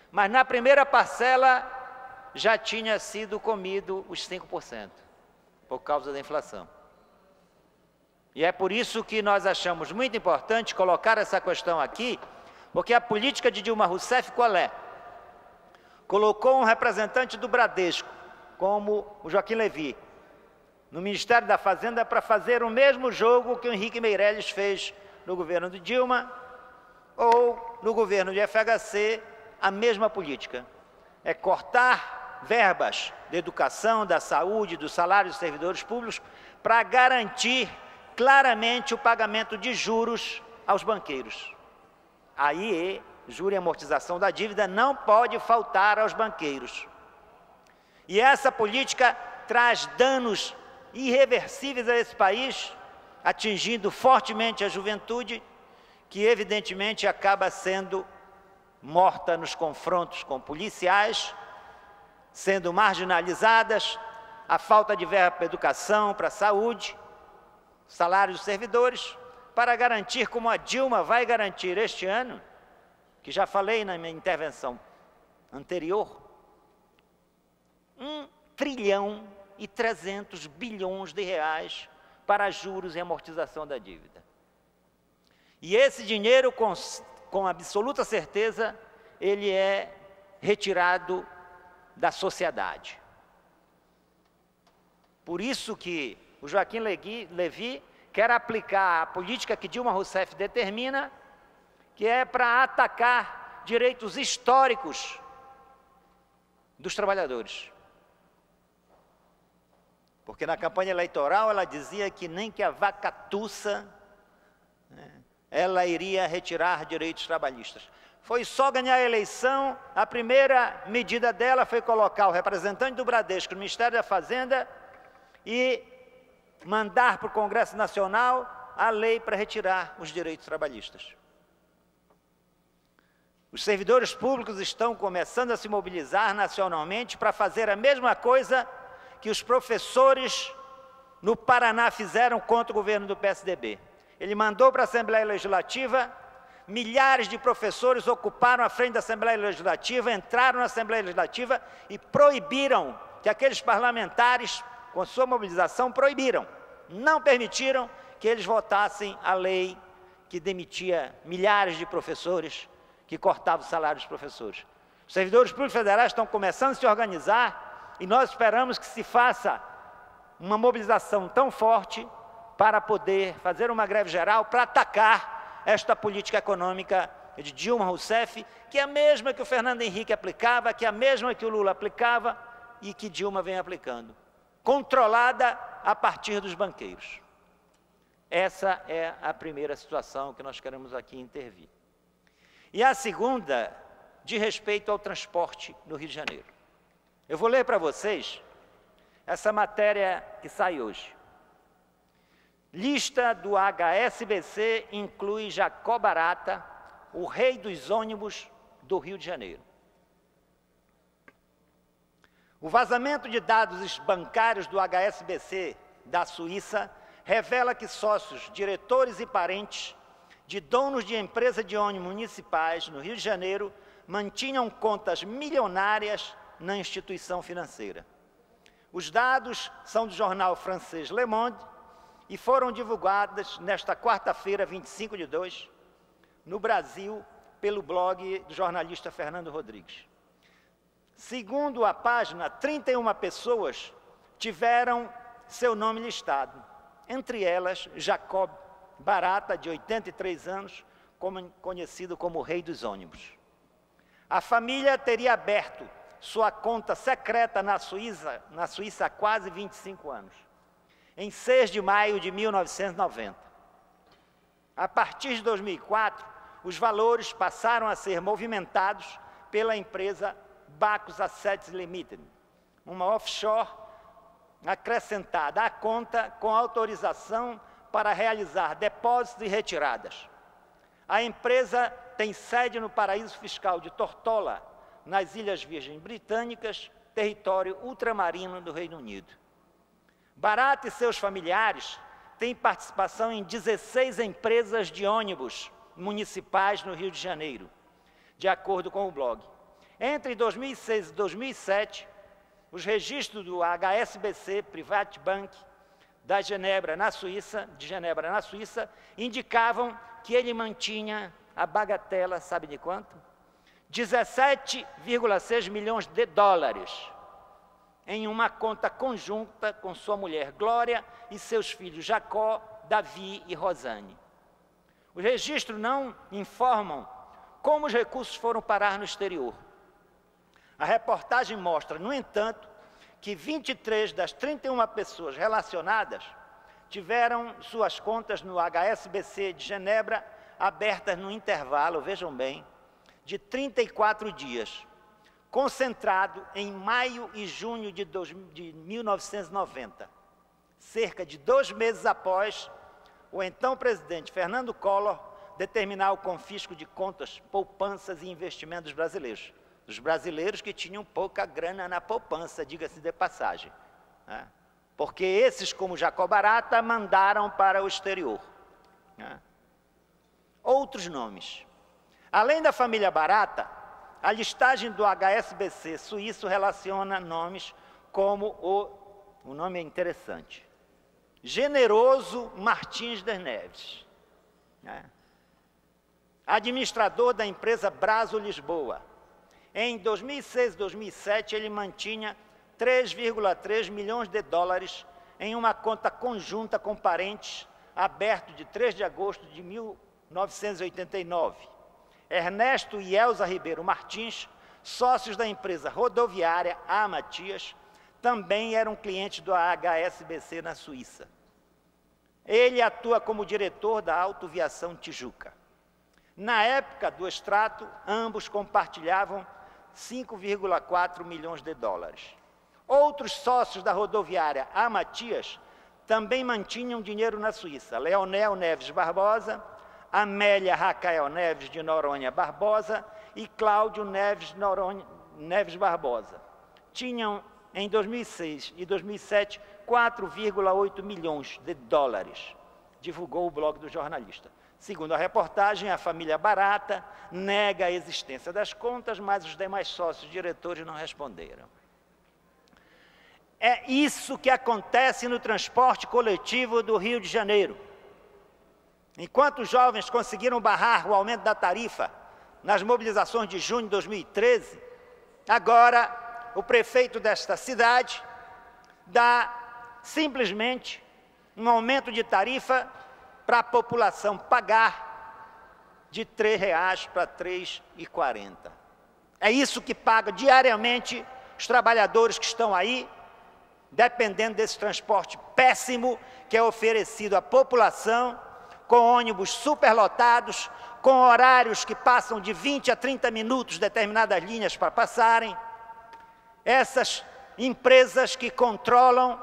Mas na primeira parcela já tinha sido comido os 5%, por causa da inflação. E é por isso que nós achamos muito importante colocar essa questão aqui, porque a política de Dilma Rousseff qual é? Colocou um representante do Bradesco, como o Joaquim Levy, no Ministério da Fazenda para fazer o mesmo jogo que o Henrique Meirelles fez no governo de Dilma, ou no governo de FHC, a mesma política. É cortar verbas da educação, da saúde, dos salários dos servidores públicos, para garantir claramente o pagamento de juros aos banqueiros. Aí, juro e amortização da dívida não pode faltar aos banqueiros. E essa política traz danos irreversíveis a esse país, atingindo fortemente a juventude, que evidentemente acaba sendo morta nos confrontos com policiais, sendo marginalizadas, a falta de verba para educação, para saúde, salário dos servidores, para garantir, como a Dilma vai garantir este ano, que já falei na minha intervenção anterior, 1,3 trilhão de reais para juros e amortização da dívida. E esse dinheiro, com absoluta certeza, ele é retirado da sociedade. Por isso que o Joaquim Levy quer aplicar a política que Dilma Rousseff determina, que é para atacar direitos históricos dos trabalhadores. Porque na campanha eleitoral ela dizia que nem que a vaca tussa, ela iria retirar direitos trabalhistas. Foi só ganhar a eleição, a primeira medida dela foi colocar o representante do Bradesco no Ministério da Fazenda e mandar para o Congresso Nacional a lei para retirar os direitos trabalhistas. Os servidores públicos estão começando a se mobilizar nacionalmente para fazer a mesma coisa que os professores no Paraná fizeram contra o governo do PSDB. Ele mandou para a Assembleia Legislativa, milhares de professores ocuparam a frente da Assembleia Legislativa, entraram na Assembleia Legislativa e proibiram que aqueles parlamentares, com sua mobilização, proibiram, não permitiram que eles votassem a lei que demitia milhares de professores, que cortava o salário dos professores. Os servidores públicos federais estão começando a se organizar e nós esperamos que se faça uma mobilização tão forte para poder fazer uma greve geral para atacar esta política econômica de Dilma Rousseff, que é a mesma que o Fernando Henrique aplicava, que é a mesma que o Lula aplicava e que Dilma vem aplicando, controlada a partir dos banqueiros. Essa é a primeira situação que nós queremos aqui intervir. E a segunda, de respeito ao transporte no Rio de Janeiro. Eu vou ler para vocês essa matéria que sai hoje. Lista do HSBC inclui Jacó Barata, o rei dos ônibus do Rio de Janeiro. O vazamento de dados bancários do HSBC da Suíça revela que sócios, diretores e parentes de donos de empresas de ônibus municipais no Rio de Janeiro mantinham contas milionárias na instituição financeira. Os dados são do jornal francês Le Monde e foram divulgados nesta quarta-feira, 25/2, no Brasil, pelo blog do jornalista Fernando Rodrigues. Segundo a página, 31 pessoas tiveram seu nome listado, entre elas Jacob Barata, de 83 anos, conhecido como o rei dos ônibus. A família teria aberto sua conta secreta na Suíça há quase 25 anos, em 6 de maio de 1990. A partir de 2004, os valores passaram a ser movimentados pela empresa Bacus Assets Limited, uma offshore acrescentada à conta com autorização para realizar depósitos e retiradas. A empresa tem sede no paraíso fiscal de Tortola, nas Ilhas Virgens Britânicas, território ultramarino do Reino Unido. Barata e seus familiares têm participação em 16 empresas de ônibus municipais no Rio de Janeiro, de acordo com o blog. Entre 2006 e 2007, os registros do HSBC Private Bank de Genebra, na Suíça, indicavam que ele mantinha a bagatela, sabe de quanto? 17,6 milhões de dólares em uma conta conjunta com sua mulher Glória e seus filhos Jacó, Davi e Rosane. Os registros não informam como os recursos foram parar no exterior. A reportagem mostra, no entanto, que 23 das 31 pessoas relacionadas tiveram suas contas no HSBC de Genebra abertas no intervalo, vejam bem, de 34 dias, concentrado em maio e junho de 1990, cerca de 2 meses após o então presidente Fernando Collor determinar o confisco de contas, poupanças e investimentos brasileiros. Dos brasileiros que tinham pouca grana na poupança, diga-se de passagem. né? Porque esses, como Jacó Barata, mandaram para o exterior, né? Outros nomes. Além da família Barata, a listagem do HSBC suíço relaciona nomes como o nome é interessante, Generoso Martins das Neves, né? Administrador da empresa Braso Lisboa. Em 2006 e 2007, ele mantinha 3,3 milhões de dólares em uma conta conjunta com parentes, aberto de 3 de agosto de 1989. Ernesto e Elza Ribeiro Martins, sócios da empresa rodoviária A. Matias, também eram clientes do HSBC na Suíça. Ele atua como diretor da Autoviação Tijuca. Na época do extrato, ambos compartilhavam 5,4 milhões de dólares. Outros sócios da rodoviária A. Matias também mantinham dinheiro na Suíça. Leonel Neves Barbosa, Amélia Raquel Neves de Noronha Barbosa e Cláudio Neves Barbosa. Tinham, em 2006 e 2007, 4,8 milhões de dólares, divulgou o blog do jornalista. Segundo a reportagem, a família Barata nega a existência das contas, mas os demais sócios diretores não responderam. É isso que acontece no transporte coletivo do Rio de Janeiro. Enquanto os jovens conseguiram barrar o aumento da tarifa nas mobilizações de junho de 2013, agora o prefeito desta cidade dá simplesmente um aumento de tarifa para a população pagar de R$ 3,00 para R$ 3,40. É isso que paga diariamente os trabalhadores que estão aí, dependendo desse transporte péssimo que é oferecido à população, com ônibus superlotados, com horários que passam de 20 a 30 minutos determinadas linhas para passarem. Essas empresas que controlam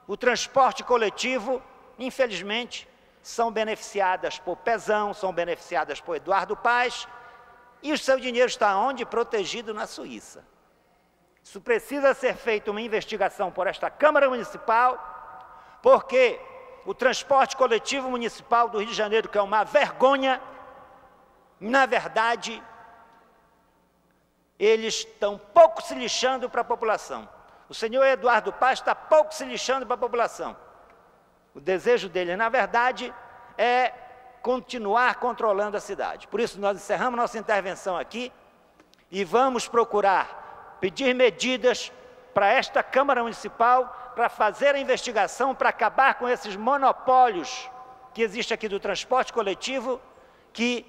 o transporte coletivo, infelizmente, são beneficiadas por Pezão, são beneficiadas por Eduardo Paes, e o seu dinheiro está onde? Protegido na Suíça. Isso precisa ser feita uma investigação por esta Câmara Municipal, porque o transporte coletivo municipal do Rio de Janeiro, que é uma vergonha, na verdade, eles estão pouco se lixando para a população. O senhor Eduardo Paes está pouco se lixando para a população. O desejo dele, na verdade, é continuar controlando a cidade. Por isso, nós encerramos nossa intervenção aqui e vamos procurar pedir medidas para esta Câmara Municipal para fazer a investigação, para acabar com esses monopólios que existem aqui do transporte coletivo, que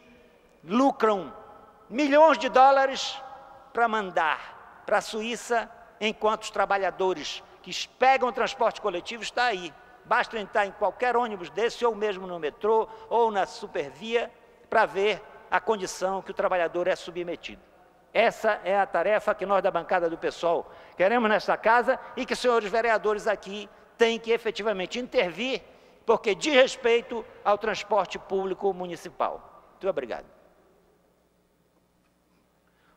lucram milhões de dólares para mandar para a Suíça, enquanto os trabalhadores que pegam o transporte coletivo estão aí. Basta entrar em qualquer ônibus desse, ou mesmo no metrô, ou na supervia, para ver a condição que o trabalhador é submetido. Essa é a tarefa que nós da bancada do PSOL queremos nesta casa e que os senhores vereadores aqui têm que efetivamente intervir, porque diz respeito ao transporte público municipal. Muito obrigado.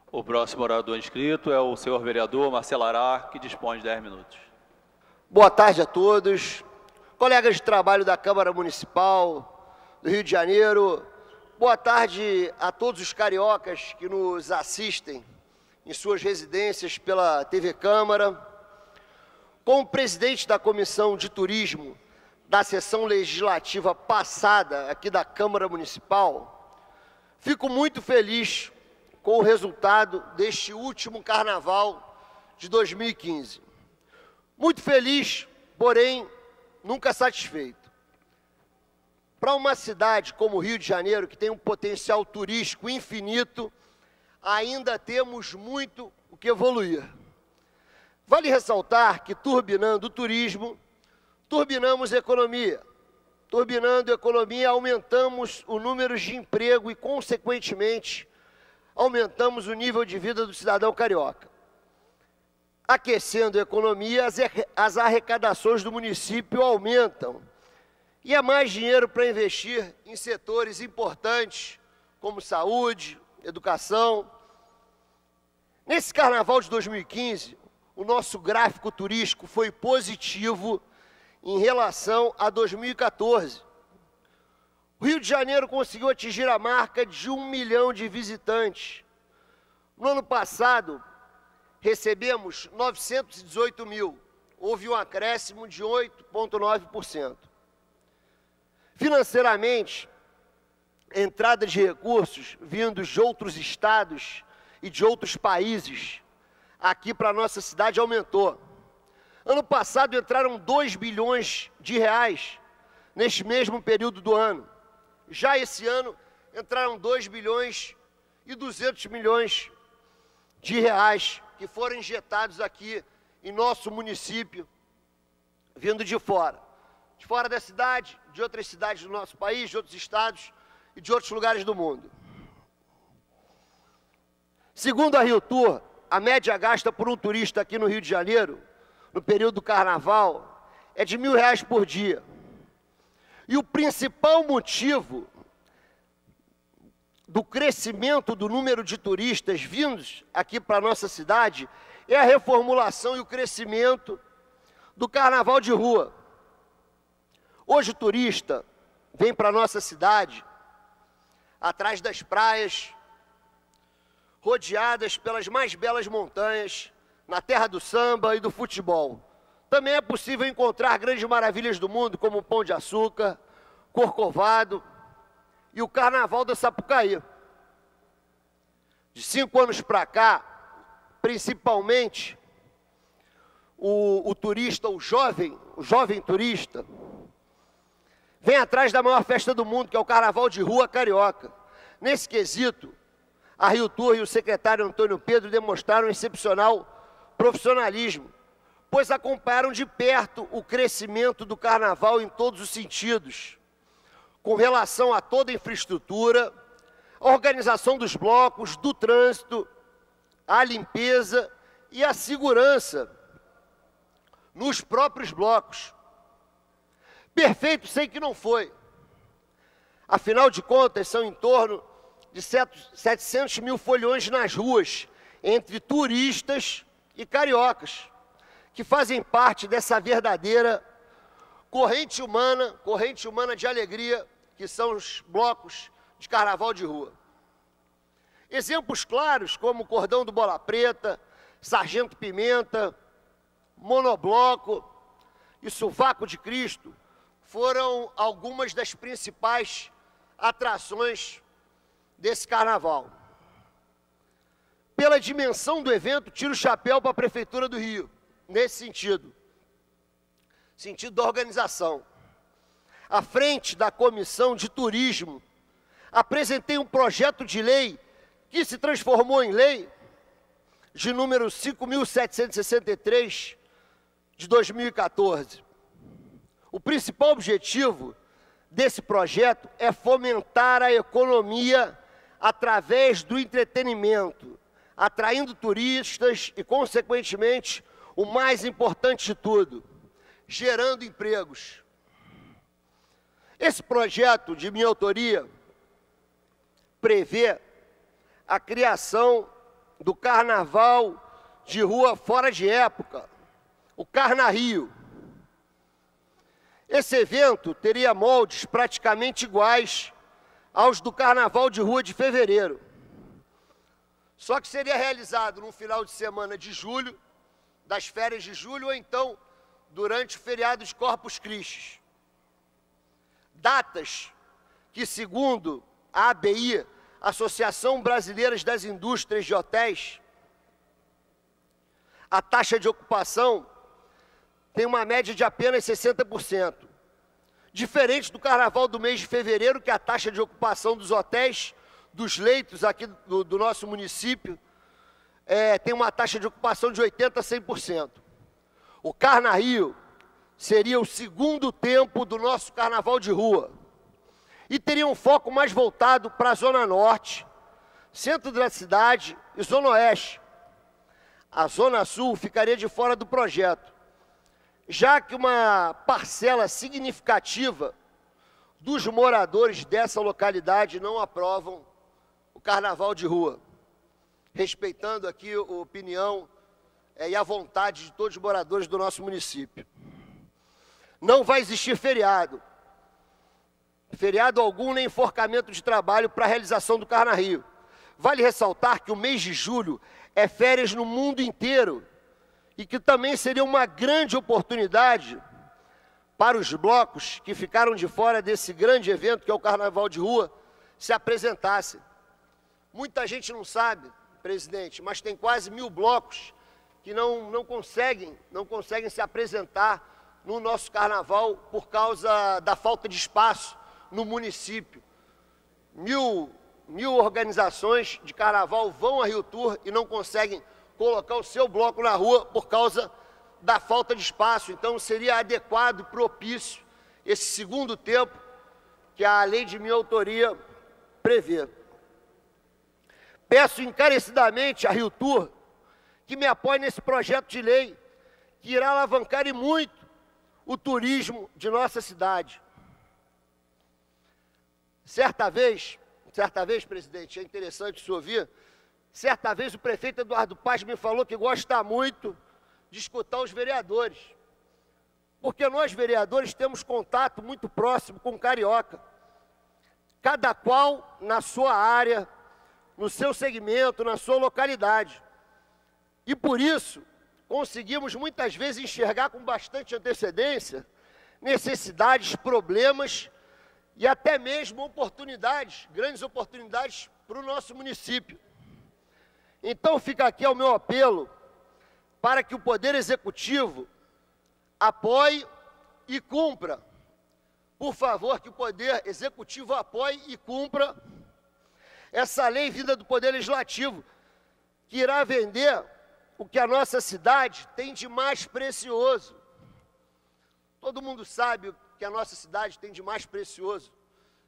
O próximo orador inscrito é o senhor vereador Marcelo Ará, que dispõe de 10 minutos. Boa tarde a todos. Colegas de trabalho da Câmara Municipal do Rio de Janeiro, boa tarde a todos os cariocas que nos assistem em suas residências pela TV Câmara. Como presidente da Comissão de Turismo da sessão legislativa passada aqui da Câmara Municipal, fico muito feliz com o resultado deste último Carnaval de 2015. Muito feliz, porém, nunca satisfeito. Para uma cidade como o Rio de Janeiro, que tem um potencial turístico infinito, ainda temos muito o que evoluir. Vale ressaltar que, turbinando o turismo, turbinamos a economia. Turbinando a economia, aumentamos o número de emprego e, consequentemente, aumentamos o nível de vida do cidadão carioca. Aquecendo a economia, as arrecadações do município aumentam. E há mais dinheiro para investir em setores importantes, como saúde, educação. Nesse Carnaval de 2015, o nosso gráfico turístico foi positivo em relação a 2014. O Rio de Janeiro conseguiu atingir a marca de 1 milhão de visitantes. No ano passado, recebemos 918 mil. Houve um acréscimo de 8,9%. Financeiramente, entrada de recursos vindos de outros estados e de outros países aqui para a nossa cidade aumentou. Ano passado entraram 2 bilhões de reais neste mesmo período do ano. Já esse ano entraram 2 bilhões e 200 milhões de reais que foram injetados aqui em nosso município, vindo de fora da cidade, de outras cidades do nosso país, de outros estados e de outros lugares do mundo. Segundo a Rio Tour, a média gasta por um turista aqui no Rio de Janeiro, no período do carnaval, é de R$1.000 por dia. E o principal motivo do crescimento do número de turistas vindos aqui para a nossa cidade é a reformulação e o crescimento do carnaval de rua. Hoje o turista vem para a nossa cidade, atrás das praias, rodeadas pelas mais belas montanhas, na terra do samba e do futebol. Também é possível encontrar grandes maravilhas do mundo, como o Pão de Açúcar, Corcovado e o Carnaval da Sapucaí. De 5 anos para cá, principalmente, o turista, o jovem turista, vem atrás da maior festa do mundo, que é o Carnaval de Rua Carioca. Nesse quesito, a Rio Tour e o secretário Antônio Pedro demonstraram um excepcional profissionalismo, pois acompanharam de perto o crescimento do carnaval em todos os sentidos, com relação a toda a infraestrutura, a organização dos blocos, do trânsito, a limpeza e a segurança nos próprios blocos. Perfeito, sei que não foi. Afinal de contas, são em torno de 700 mil folhões nas ruas, entre turistas e cariocas, que fazem parte dessa verdadeira corrente humana de alegria, que são os blocos de carnaval de rua. Exemplos claros como o Cordão do Bola Preta, Sargento Pimenta, Monobloco e Sovaco de Cristo foram algumas das principais atrações desse carnaval. Pela dimensão do evento, tiro o chapéu para a Prefeitura do Rio, nesse sentido da organização. À frente da Comissão de Turismo, apresentei um projeto de lei que se transformou em lei de número 5.763 de 2014. O principal objetivo desse projeto é fomentar a economia através do entretenimento, atraindo turistas e, consequentemente, o mais importante de tudo, gerando empregos. Esse projeto de minha autoria prevê a criação do carnaval de rua fora de época, o Carna-Rio. Esse evento teria moldes praticamente iguais aos do Carnaval de Rua de Fevereiro. Só que seria realizado no final de semana de julho, das férias de julho, ou então durante o feriado de Corpus Christi. Datas que, segundo a ABI, Associação Brasileira das Indústrias de Hotéis, a taxa de ocupação tem uma média de apenas 60%. Diferente do carnaval do mês de fevereiro, que a taxa de ocupação dos hotéis, dos leitos aqui do nosso município, tem uma taxa de ocupação de 80% a 100%. O Carna-Rio seria o segundo tempo do nosso carnaval de rua e teria um foco mais voltado para a Zona Norte, centro da cidade e Zona Oeste. A Zona Sul ficaria de fora do projeto, já que uma parcela significativa dos moradores dessa localidade não aprovam o carnaval de rua, respeitando aqui a opinião e à vontade de todos os moradores do nosso município. Não vai existir feriado. Feriado algum nem enforcamento de trabalho para a realização do Carna Rio. Vale ressaltar que o mês de julho é férias no mundo inteiro e que também seria uma grande oportunidade para os blocos que ficaram de fora desse grande evento que é o Carnaval de Rua se apresentassem. Muita gente não sabe, presidente, mas tem quase 1000 blocos que não conseguem se apresentar no nosso carnaval por causa da falta de espaço no município. Mil organizações de carnaval vão a Rio Tour e não conseguem colocar o seu bloco na rua por causa da falta de espaço. Então seria adequado e propício esse segundo tempo que a lei de minha autoria prevê. Peço encarecidamente a Rio Tour que me apoie nesse projeto de lei que irá alavancar e muito o turismo de nossa cidade. Certa vez, presidente, é interessante isso ouvir, certa vez o prefeito Eduardo Paz me falou que gosta muito de escutar os vereadores, porque nós, vereadores, temos contato muito próximo com o carioca, cada qual na sua área, no seu segmento, na sua localidade. E por isso, conseguimos muitas vezes enxergar com bastante antecedência necessidades, problemas e até mesmo oportunidades, grandes oportunidades para o nosso município. Então fica aqui o meu apelo para que o Poder Executivo apoie e cumpra. Por favor, que o Poder Executivo apoie e cumpra essa lei vinda do Poder Legislativo, que irá vender o que a nossa cidade tem de mais precioso. Todo mundo sabe o que a nossa cidade tem de mais precioso.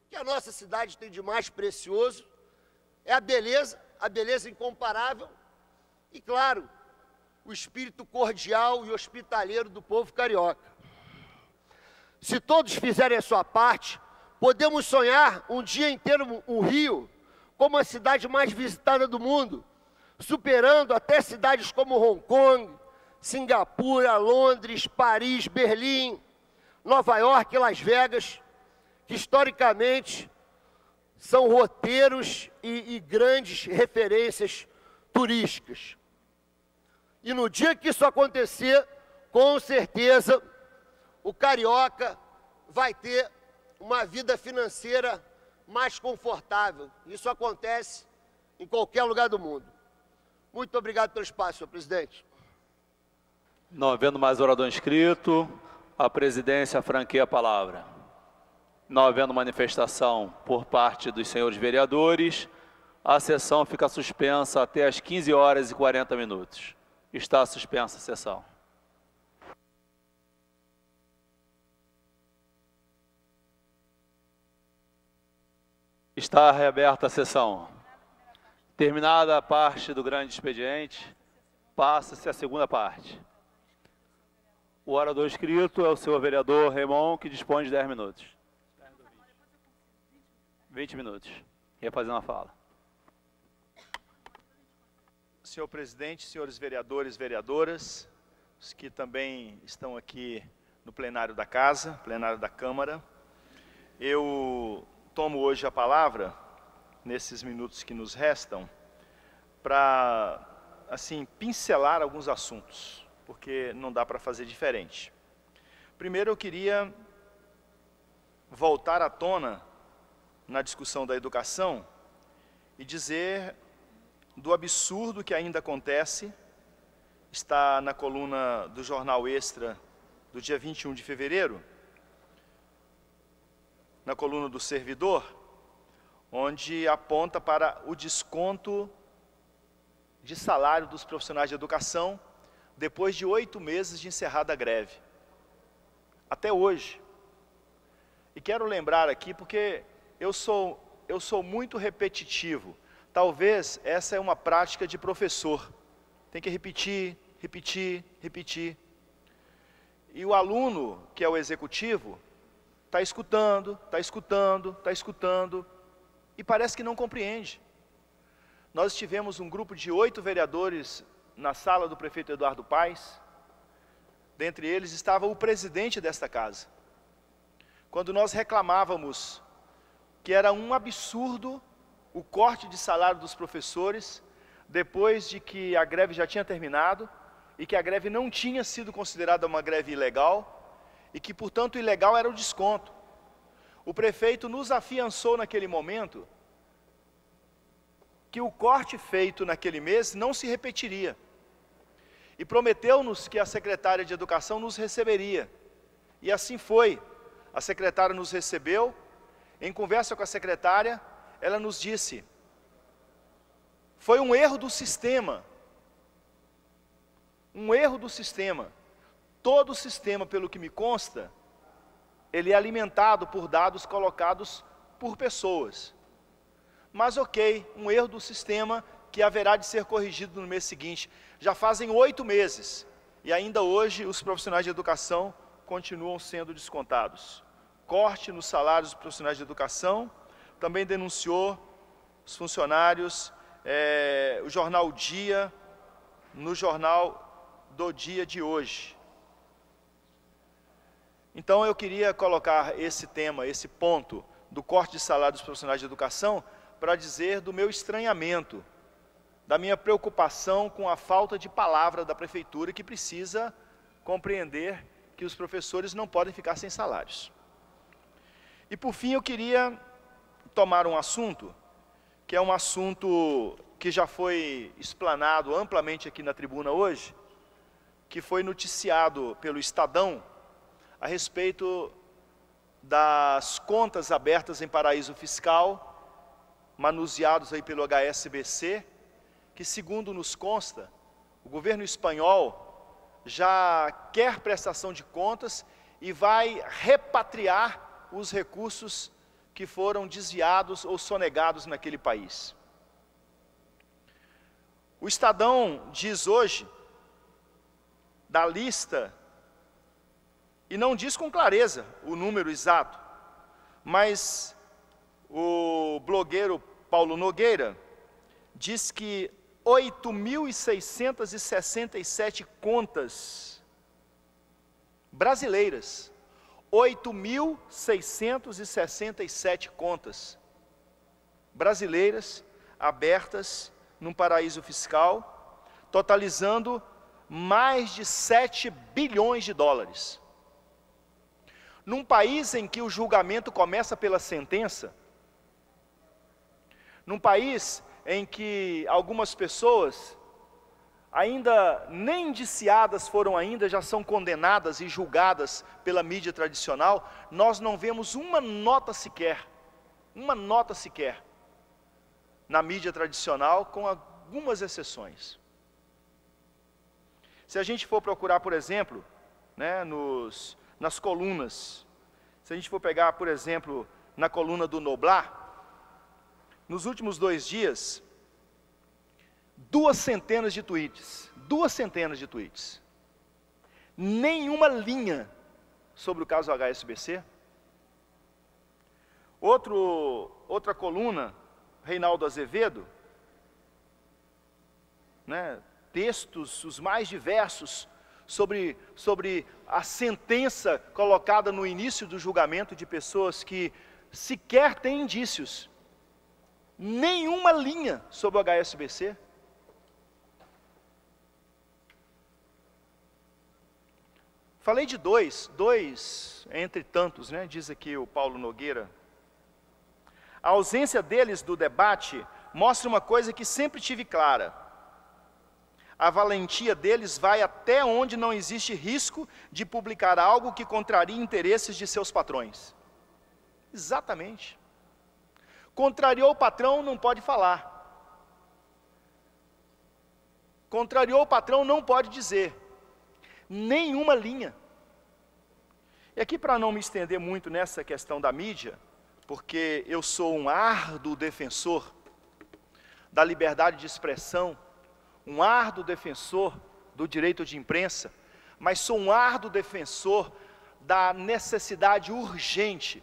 O que a nossa cidade tem de mais precioso é a beleza incomparável e, claro, o espírito cordial e hospitaleiro do povo carioca. Se todos fizerem a sua parte, podemos sonhar um dia inteiro o Rio como a cidade mais visitada do mundo, superando até cidades como Hong Kong, Singapura, Londres, Paris, Berlim, Nova York e Las Vegas, que historicamente são roteiros e grandes referências turísticas. E no dia que isso acontecer, com certeza, o carioca vai ter uma vida financeira mais confortável. Isso acontece em qualquer lugar do mundo. Muito obrigado pelo espaço, senhor presidente. Não havendo mais orador inscrito, a presidência franqueia a palavra. Não havendo manifestação por parte dos senhores vereadores, a sessão fica suspensa até às 15h40. Está suspensa a sessão. Está reaberta a sessão. Terminada a parte do grande expediente, passa-se a segunda parte. O orador inscrito é o senhor vereador Raimon, que dispõe de 10 minutos. 20 minutos. Refazendo a fala. Senhor presidente, senhores vereadores e vereadoras, os que também estão aqui no plenário da Casa, plenário da Câmara, eu tomo hoje a palavra, nesses minutos que nos restam, para, assim, pincelar alguns assuntos, porque não dá para fazer diferente. Primeiro, eu queria voltar à tona na discussão da educação e dizer do absurdo que ainda acontece, está na coluna do Jornal Extra do dia 21 de fevereiro, na coluna do Servidor, onde aponta para o desconto de salário dos profissionais de educação depois de 8 meses de encerrada a greve. Até hoje. E quero lembrar aqui, porque eu sou muito repetitivo. Talvez essa é uma prática de professor. Tem que repetir, repetir, repetir. E o aluno, que é o executivo, está escutando, está escutando, está escutando, e parece que não compreende. Nós tivemos um grupo de 8 vereadores na sala do prefeito Eduardo Paes. Dentre eles estava o presidente desta casa. Quando nós reclamávamos que era um absurdo o corte de salário dos professores, depois de que a greve já tinha terminado, e que a greve não tinha sido considerada uma greve ilegal, e que, portanto, ilegal era o desconto. O prefeito nos afiançou naquele momento que o corte feito naquele mês não se repetiria. E prometeu-nos que a secretária de Educação nos receberia. E assim foi. A secretária nos recebeu. Em conversa com a secretária, ela nos disse: foi um erro do sistema. Um erro do sistema. Todo o sistema, pelo que me consta, ele é alimentado por dados colocados por pessoas. Mas ok, um erro do sistema que haverá de ser corrigido no mês seguinte. Já fazem 8 meses e ainda hoje os profissionais de educação continuam sendo descontados. Corte nos salários dos profissionais de educação, também denunciou os funcionários, o jornal Dia, no jornal do dia de hoje. Então eu queria colocar esse tema, esse ponto do corte de salário dos profissionais de educação para dizer do meu estranhamento, da minha preocupação com a falta de palavra da prefeitura, que precisa compreender que os professores não podem ficar sem salários. E por fim eu queria tomar um assunto, que é um assunto que já foi explanado amplamente aqui na tribuna hoje, que foi noticiado pelo Estadão, a respeito das contas abertas em paraíso fiscal, manuseados aí pelo HSBC, que, segundo nos consta, o governo espanhol já quer prestação de contas e vai repatriar os recursos que foram desviados ou sonegados naquele país. O Estadão diz hoje, da lista, e não diz com clareza o número exato, mas o blogueiro Paulo Nogueira diz que 8.667 contas brasileiras, 8.667 contas brasileiras abertas num paraíso fiscal, totalizando mais de 7 bilhões de dólares. Num país em que o julgamento começa pela sentença, num país em que algumas pessoas, ainda nem indiciadas foram ainda, já são condenadas e julgadas pela mídia tradicional, nós não vemos uma nota sequer na mídia tradicional, com algumas exceções. Se a gente for procurar, por exemplo, né, nas colunas, se a gente for pegar, por exemplo, na coluna do Noblar, nos últimos 2 dias, 2 centenas de tweets, nenhuma linha sobre o caso HSBC. Outra coluna, Reinaldo Azevedo, né, textos os mais diversos sobre a sentença colocada no início do julgamento de pessoas que sequer têm indícios. Nenhuma linha sobre o HSBC. Falei de dois entre tantos, né? Diz aqui o Paulo Nogueira. A ausência deles do debate mostra uma coisa que sempre tive clara. A valentia deles vai até onde não existe risco de publicar algo que contrarie interesses de seus patrões. Exatamente. Contrariou o patrão, não pode falar. Contrariou o patrão, não pode dizer. Nenhuma linha. E aqui, para não me estender muito nessa questão da mídia, porque eu sou um árduo defensor da liberdade de expressão, um árduo defensor do direito de imprensa, mas sou um árduo defensor da necessidade urgente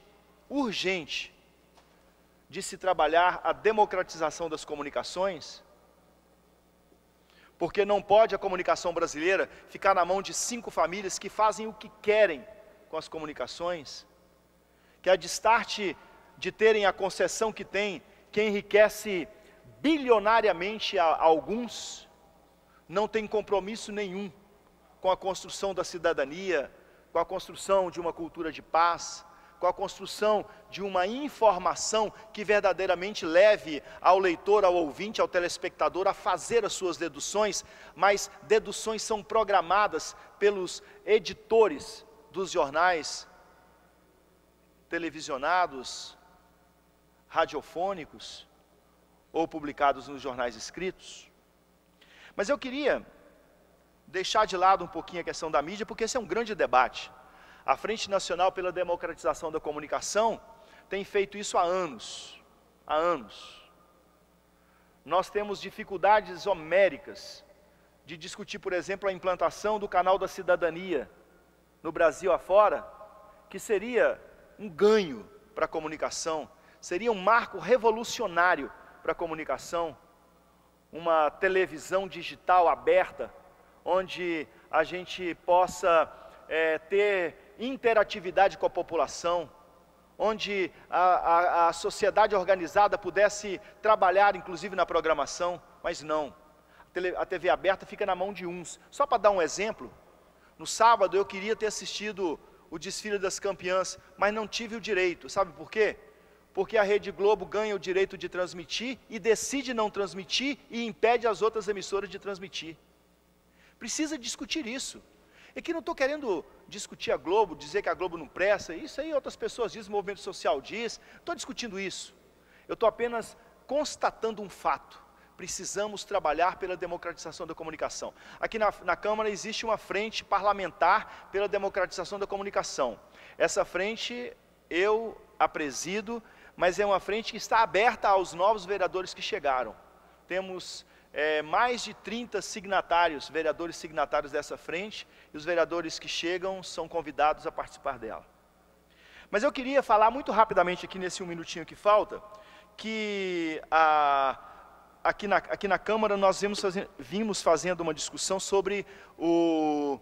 de se trabalhar a democratização das comunicações. porque não pode a comunicação brasileira ficar na mão de 5 famílias que fazem o que querem com as comunicações, que a destarte de terem a concessão que tem, que enriquece bilionariamente a alguns, não tem compromisso nenhum com a construção da cidadania, com a construção de uma cultura de paz, com a construção de uma informação que verdadeiramente leve ao leitor, ao ouvinte, ao telespectador a fazer as suas deduções, mas deduções são programadas pelos editores dos jornais televisionados, radiofônicos ou publicados nos jornais escritos. Mas eu queria deixar de lado um pouquinho a questão da mídia, porque esse é um grande debate. A Frente Nacional pela Democratização da Comunicação tem feito isso há anos. Há anos. Nós temos dificuldades homéricas de discutir, por exemplo, a implantação do canal da cidadania no Brasil afora, que seria um ganho para a comunicação, seria um marco revolucionário para a comunicação, uma televisão digital aberta, onde a gente possa ter interatividade com a população, onde a sociedade organizada pudesse trabalhar inclusive na programação, mas não. A TV aberta fica na mão de uns. Só para dar um exemplo, no sábado eu queria ter assistido o desfile das campeãs, mas não tive o direito. Sabe por quê? Porque a Rede Globo ganha o direito de transmitir e decide não transmitir e impede as outras emissoras de transmitir. Precisa discutir isso. É que não estou querendo discutir a Globo, dizer que a Globo não presta, isso aí outras pessoas dizem, o movimento social diz, não estou discutindo isso. Eu estou apenas constatando um fato. Precisamos trabalhar pela democratização da comunicação. Aqui na Câmara existe uma frente parlamentar pela democratização da comunicação. Essa frente eu a presido, mas é uma frente que está aberta aos novos vereadores que chegaram. Temos mais de 30 signatários, vereadores signatários dessa frente, e os vereadores que chegam são convidados a participar dela. Mas eu queria falar muito rapidamente aqui nesse 1 minutinho que falta, que aqui na Câmara nós vimos fazendo uma discussão sobre o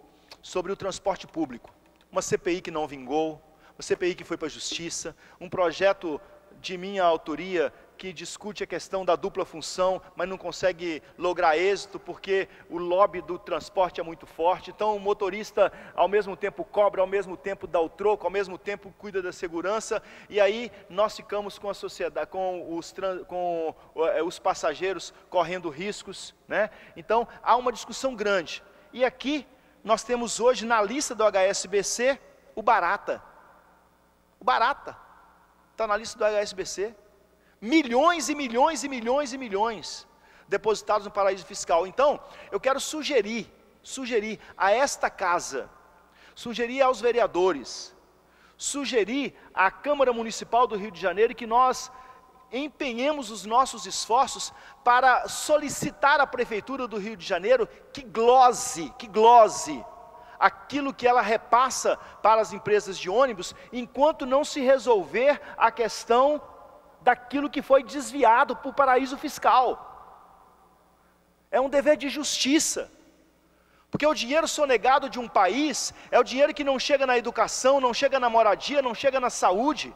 transporte público. Uma CPI que não vingou, uma CPI que foi para a Justiça, um projeto de minha autoria que discute a questão da dupla função, mas não consegue lograr êxito porque o lobby do transporte é muito forte. Então o motorista ao mesmo tempo cobra, ao mesmo tempo dá o troco, ao mesmo tempo cuida da segurança, e aí nós ficamos com a sociedade, com os passageiros correndo riscos, né? Então há uma discussão grande. E aqui nós temos hoje na lista do HSBC o Barata. O Barata está na lista do HSBC. Milhões e milhões e milhões e milhões depositados no paraíso fiscal. Então, eu quero sugerir a esta casa, sugerir aos vereadores, sugerir à Câmara Municipal do Rio de Janeiro que nós empenhemos os nossos esforços para solicitar à Prefeitura do Rio de Janeiro que glose aquilo que ela repassa para as empresas de ônibus, enquanto não se resolver a questão daquilo que foi desviado para o paraíso fiscal. É um dever de justiça, porque o dinheiro sonegado de um país é o dinheiro que não chega na educação, não chega na moradia, não chega na saúde,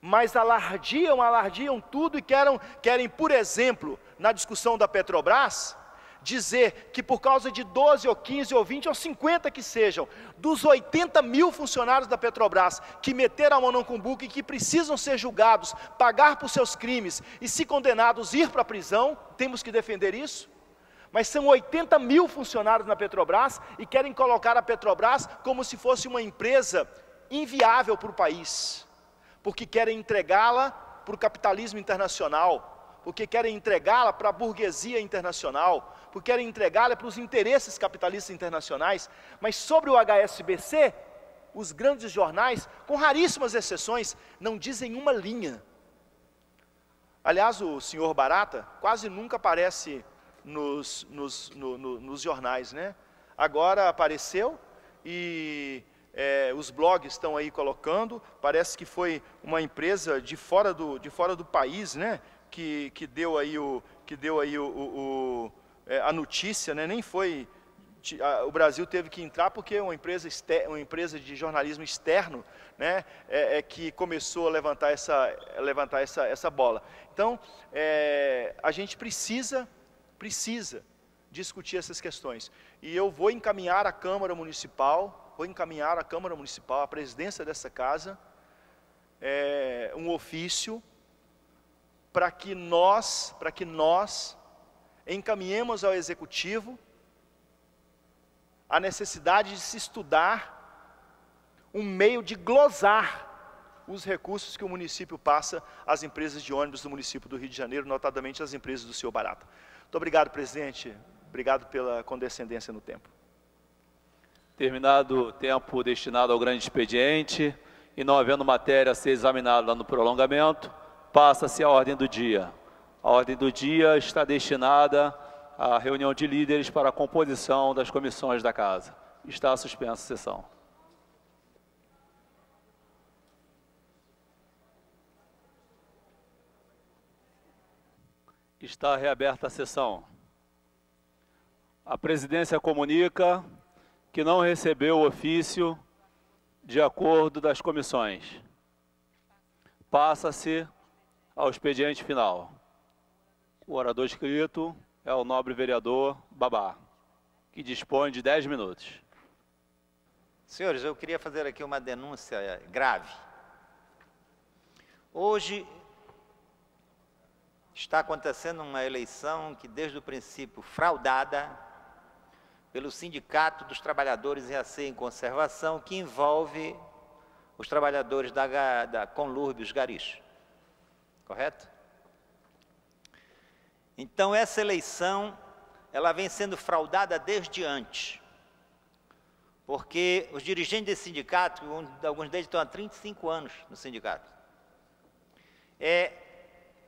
mas alardiam tudo e querem, por exemplo, na discussão da Petrobras, dizer que por causa de 12 ou 15 ou 20 ou 50 que sejam, dos 80 mil funcionários da Petrobras que meteram a mão no cumbuco e que precisam ser julgados, pagar por seus crimes e se condenados ir para a prisão, temos que defender isso? Mas são 80 mil funcionários na Petrobras e querem colocar a Petrobras como se fosse uma empresa inviável para o país, porque querem entregá-la para o capitalismo internacional, porque querem entregá-la para a burguesia internacional, porque querem entregá-la para os interesses capitalistas internacionais. Mas sobre o HSBC, os grandes jornais, com raríssimas exceções, não dizem uma linha. Aliás, o senhor Barata quase nunca aparece nos jornais, né? Agora apareceu e os blogs estão aí colocando, parece que foi uma empresa de fora do país, né? Que deu aí a notícia, né, nem foi... O Brasil teve que entrar porque uma empresa de jornalismo externo, né, que começou a levantar essa bola. Então, a gente precisa discutir essas questões. E eu vou encaminhar à Câmara Municipal, à presidência dessa casa, um ofício para que nós encaminhemos ao Executivo a necessidade de se estudar um meio de glosar os recursos que o município passa às empresas de ônibus do município do Rio de Janeiro, notadamente as empresas do Senhor Barata. Muito obrigado, presidente. Obrigado pela condescendência no tempo. Terminado o tempo destinado ao grande expediente e não havendo matéria a ser examinada no prolongamento, passa-se a ordem do dia. A ordem do dia está destinada à reunião de líderes para a composição das comissões da Casa. Está suspensa a sessão. Está reaberta a sessão. A presidência comunica que não recebeu o ofício de acordo das comissões. Passa-se ao expediente final. O orador inscrito é o nobre vereador Babá, que dispõe de 10 minutos. Senhores, eu queria fazer aqui uma denúncia grave. Hoje está acontecendo uma eleição que, desde o princípio, fraudada pelo Sindicato dos Trabalhadores em Aceio e Conservação, que envolve os trabalhadores da Conlurb, os garis. Correto? Então, essa eleição, ela vem sendo fraudada desde antes, porque os dirigentes desse sindicato, alguns deles estão há 35 anos no sindicato,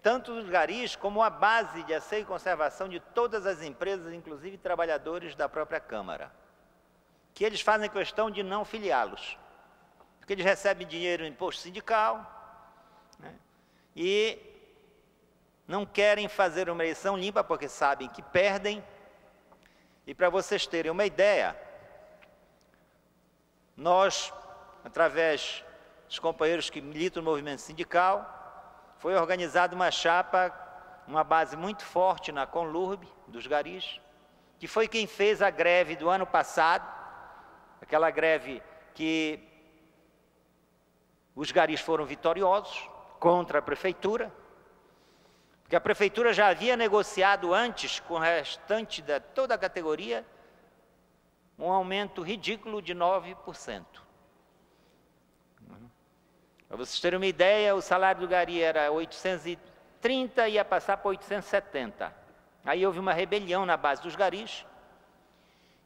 tanto os garis como a base de aceio e conservação de todas as empresas, inclusive trabalhadores da própria Câmara, que eles fazem questão de não filiá-los, porque eles recebem dinheiro em imposto sindical, né, e não querem fazer uma eleição limpa porque sabem que perdem. E para vocês terem uma ideia, nós, através dos companheiros que militam no movimento sindical, foi organizada uma chapa, uma base muito forte na Conlurb, dos garis, que foi quem fez a greve do ano passado, aquela greve que os garis foram vitoriosos contra a prefeitura, porque a prefeitura já havia negociado antes com o restante de toda a categoria um aumento ridículo de 9%. Para vocês terem uma ideia, o salário do gari era 830 e ia passar para 870. Aí houve uma rebelião na base dos garis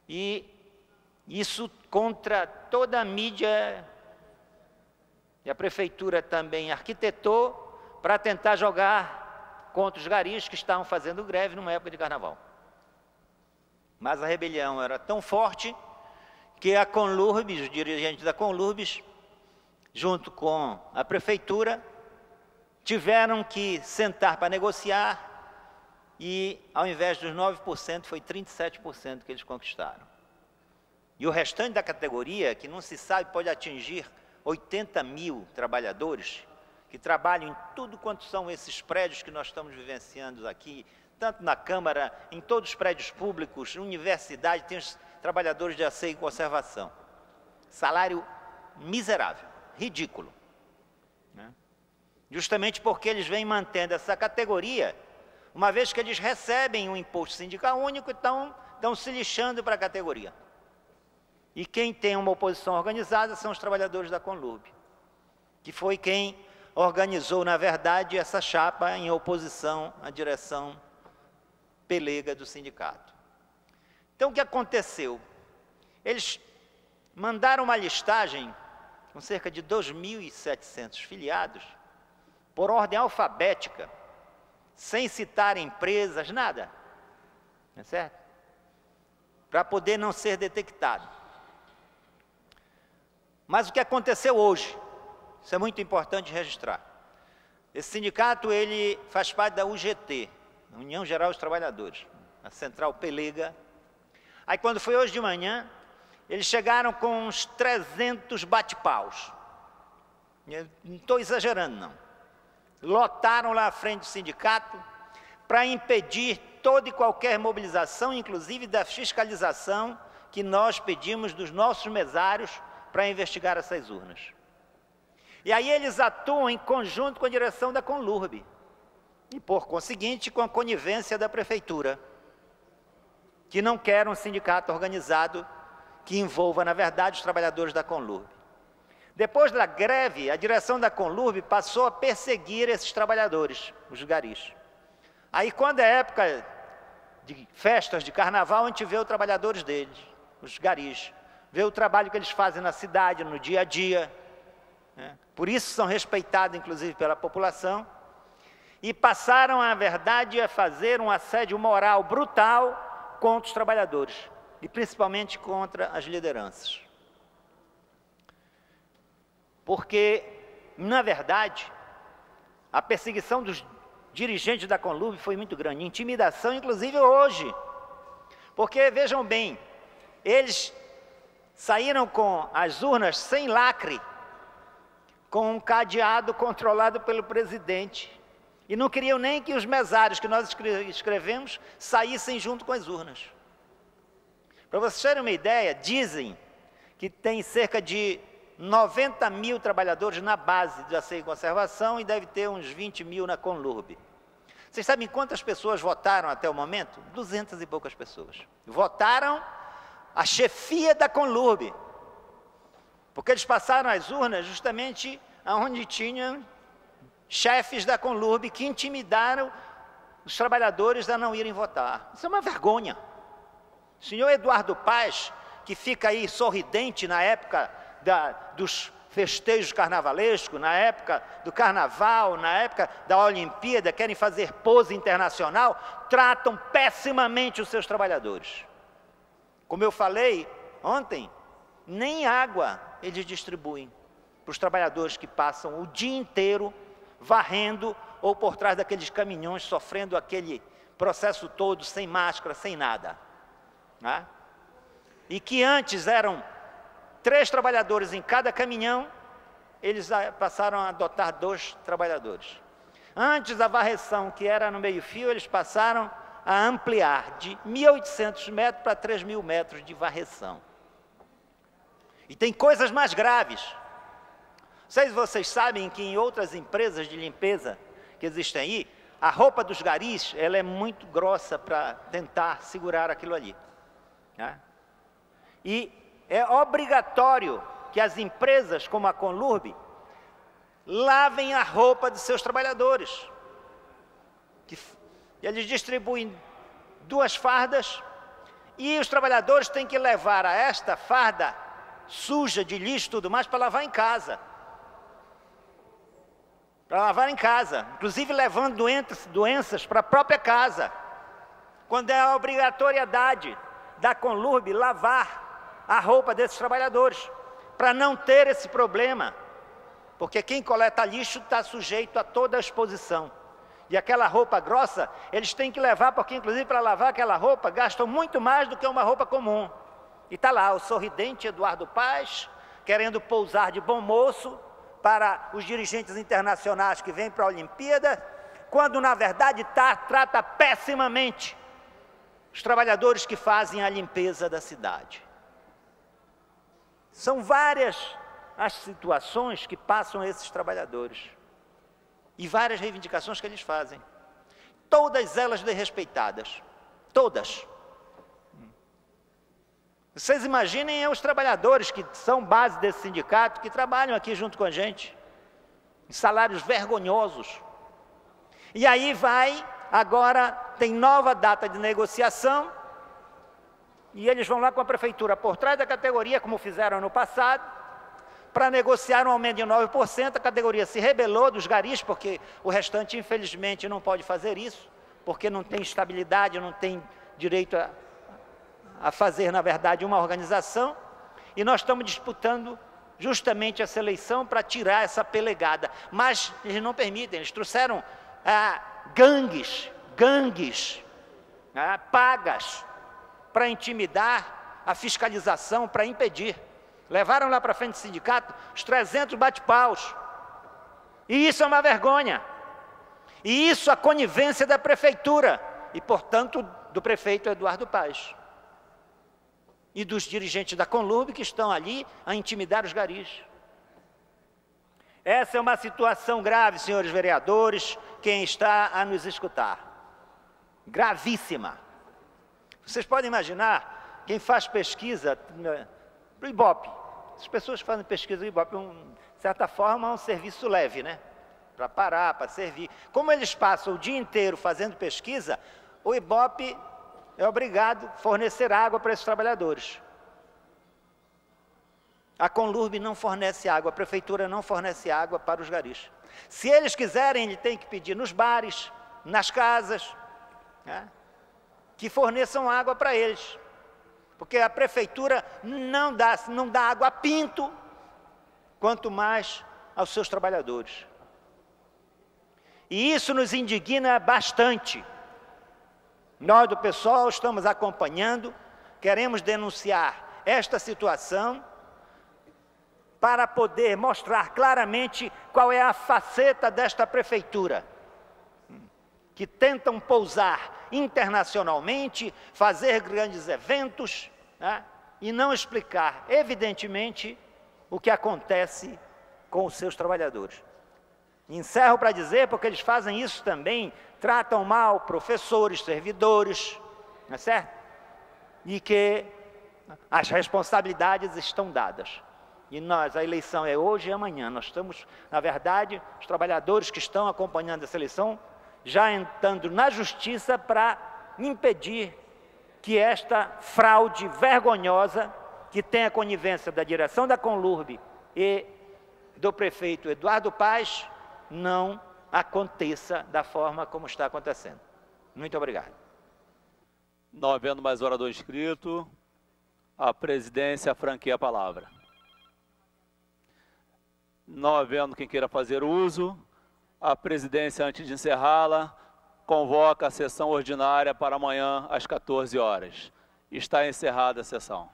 e isso contra toda a mídia, e a prefeitura também arquitetou para tentar jogar contra os garis que estavam fazendo greve numa época de carnaval. Mas a rebelião era tão forte que a Conlurb, os dirigentes da Conlurb, junto com a prefeitura, tiveram que sentar para negociar e, ao invés dos 9%, foi 37% que eles conquistaram. E o restante da categoria, que não se sabe, pode atingir 80 mil trabalhadores, que trabalham em tudo quanto são esses prédios que nós estamos vivenciando aqui, tanto na Câmara, em todos os prédios públicos, universidade, tem os trabalhadores de aceio e conservação. Salário miserável, ridículo. Né? Justamente porque eles vêm mantendo essa categoria, uma vez que eles recebem um imposto sindical único, então estão se lixando para a categoria. E quem tem uma oposição organizada são os trabalhadores da Conlurb, que foi quem organizou, na verdade, essa chapa em oposição à direção pelega do sindicato. Então, o que aconteceu? Eles mandaram uma listagem com cerca de 2.700 filiados, por ordem alfabética, sem citar empresas, nada, não é certo? Para poder não ser detectado. Mas o que aconteceu hoje? Isso é muito importante registrar. Esse sindicato, ele faz parte da UGT, União Geral dos Trabalhadores. a central Pelega. Aí quando foi hoje de manhã, eles chegaram com uns 300 bate-paus. Não estou exagerando, não. Lotaram lá à frente do sindicato para impedir toda e qualquer mobilização, inclusive da fiscalização que nós pedimos dos nossos mesários para investigar essas urnas. E aí eles atuam em conjunto com a direção da Conlurb e, por conseguinte, com a conivência da prefeitura, que não quer um sindicato organizado que envolva, na verdade, os trabalhadores da Conlurb. Depois da greve, a direção da Conlurb passou a perseguir esses trabalhadores, os garis. Aí, quando é época de festas de carnaval, a gente vê os trabalhadores deles, os garis, vê o trabalho que eles fazem na cidade, no dia a dia, né? Por isso são respeitados, inclusive, pela população, e passaram, na verdade, a fazer um assédio moral brutal contra os trabalhadores, e principalmente contra as lideranças. Porque, na verdade, a perseguição dos dirigentes da Conlurb foi muito grande, intimidação, inclusive hoje. Porque, vejam bem, eles saíram com as urnas sem lacre, com um cadeado controlado pelo presidente, e não queriam nem que os mesários que nós escrevemos saíssem junto com as urnas. Para vocês terem uma ideia, dizem que tem cerca de 90 mil trabalhadores na base de asseio e conservação e deve ter uns 20 mil na Conlurb. Vocês sabem quantas pessoas votaram até o momento? 200 e poucas pessoas. Votaram a chefia da Conlurb, porque eles passaram as urnas justamente onde tinham chefes da Conlurb que intimidaram os trabalhadores a não irem votar. Isso é uma vergonha. O senhor Eduardo Paes, que fica aí sorridente na época dos festejos carnavalescos, na época do carnaval, na época da Olimpíada, querem fazer pose internacional, tratam pessimamente os seus trabalhadores. Como eu falei ontem, nem água eles distribuem para os trabalhadores que passam o dia inteiro varrendo ou por trás daqueles caminhões, sofrendo aquele processo todo, sem máscara, sem nada, né? E que antes eram 3 trabalhadores em cada caminhão, eles passaram a adotar 2 trabalhadores. Antes, a varreção, que era no meio-fio, eles passaram a ampliar de 1.800 metros para 3.000 metros de varreção. E tem coisas mais graves. Vocês sabem que em outras empresas de limpeza que existem aí, a roupa dos garis, ela é muito grossa para tentar segurar aquilo ali, né? E é obrigatório que as empresas como a Conlurb lavem a roupa de seus trabalhadores. Eles distribuem 2 fardas e os trabalhadores têm que levar esta farda suja de lixo e tudo mais para lavar em casa. Para lavar em casa, inclusive levando doenças para a própria casa. Quando é a obrigatoriedade da Conlurb lavar a roupa desses trabalhadores, para não ter esse problema, porque quem coleta lixo está sujeito a toda a exposição. E aquela roupa grossa, eles têm que levar, porque inclusive para lavar aquela roupa, gastam muito mais do que uma roupa comum. E está lá o sorridente Eduardo Paes, querendo pousar de bom moço para os dirigentes internacionais que vêm para a Olimpíada, quando na verdade trata pessimamente os trabalhadores que fazem a limpeza da cidade. São várias as situações que passam esses trabalhadores e várias reivindicações que eles fazem, todas elas desrespeitadas, todas. Vocês imaginem os trabalhadores que são base desse sindicato, que trabalham aqui junto com a gente, em salários vergonhosos. E aí agora tem nova data de negociação, e eles vão lá com a prefeitura por trás da categoria, como fizeram no passado, para negociar um aumento de 9%, a categoria se rebelou dos garis, porque o restante, infelizmente, não pode fazer isso, porque não tem estabilidade, não tem direito a fazer, na verdade, uma organização, e nós estamos disputando justamente essa eleição para tirar essa pelegada, mas eles não permitem, eles trouxeram gangues né, pagas para intimidar a fiscalização, para impedir. Levaram lá para frente do sindicato os 300 bate-paus. E isso é uma vergonha. E isso a conivência da prefeitura e, portanto, do prefeito Eduardo Paes. E dos dirigentes da Conlurb que estão ali a intimidar os garis. Essa é uma situação grave, senhores vereadores, quem está a nos escutar. Gravíssima. Vocês podem imaginar, quem faz pesquisa para o IBOP, as pessoas que fazem pesquisa do IBOP, de certa forma, é um serviço leve, né? Para parar, para servir. Como eles passam o dia inteiro fazendo pesquisa, o IBOP é obrigado a fornecer água para esses trabalhadores. A Conlurb não fornece água, a prefeitura não fornece água para os garis. Se eles quiserem, ele tem que pedir nos bares, nas casas, né, que forneçam água para eles. Porque a prefeitura não dá água a pinto, quanto mais aos seus trabalhadores. E isso nos indigna bastante. Nós do PSOL estamos acompanhando, queremos denunciar esta situação para poder mostrar claramente qual é a faceta desta prefeitura, que tentam pousar internacionalmente, fazer grandes eventos, né, e não explicar, evidentemente, o que acontece com os seus trabalhadores. Encerro para dizer, porque eles fazem isso também, tratam mal professores, servidores, não é certo? E que as responsabilidades estão dadas. E nós, a eleição é hoje e amanhã. Nós estamos, na verdade, os trabalhadores que estão acompanhando essa eleição, já entrando na justiça para impedir que esta fraude vergonhosa, que tem a conivência da direção da Conlurb e do prefeito Eduardo Paes, não aconteça da forma como está acontecendo. Muito obrigado. Não havendo mais orador inscrito, a presidência franqueia a palavra. Não havendo quem queira fazer uso, a presidência, antes de encerrá-la, convoca a sessão ordinária para amanhã às 14 horas. Está encerrada a sessão.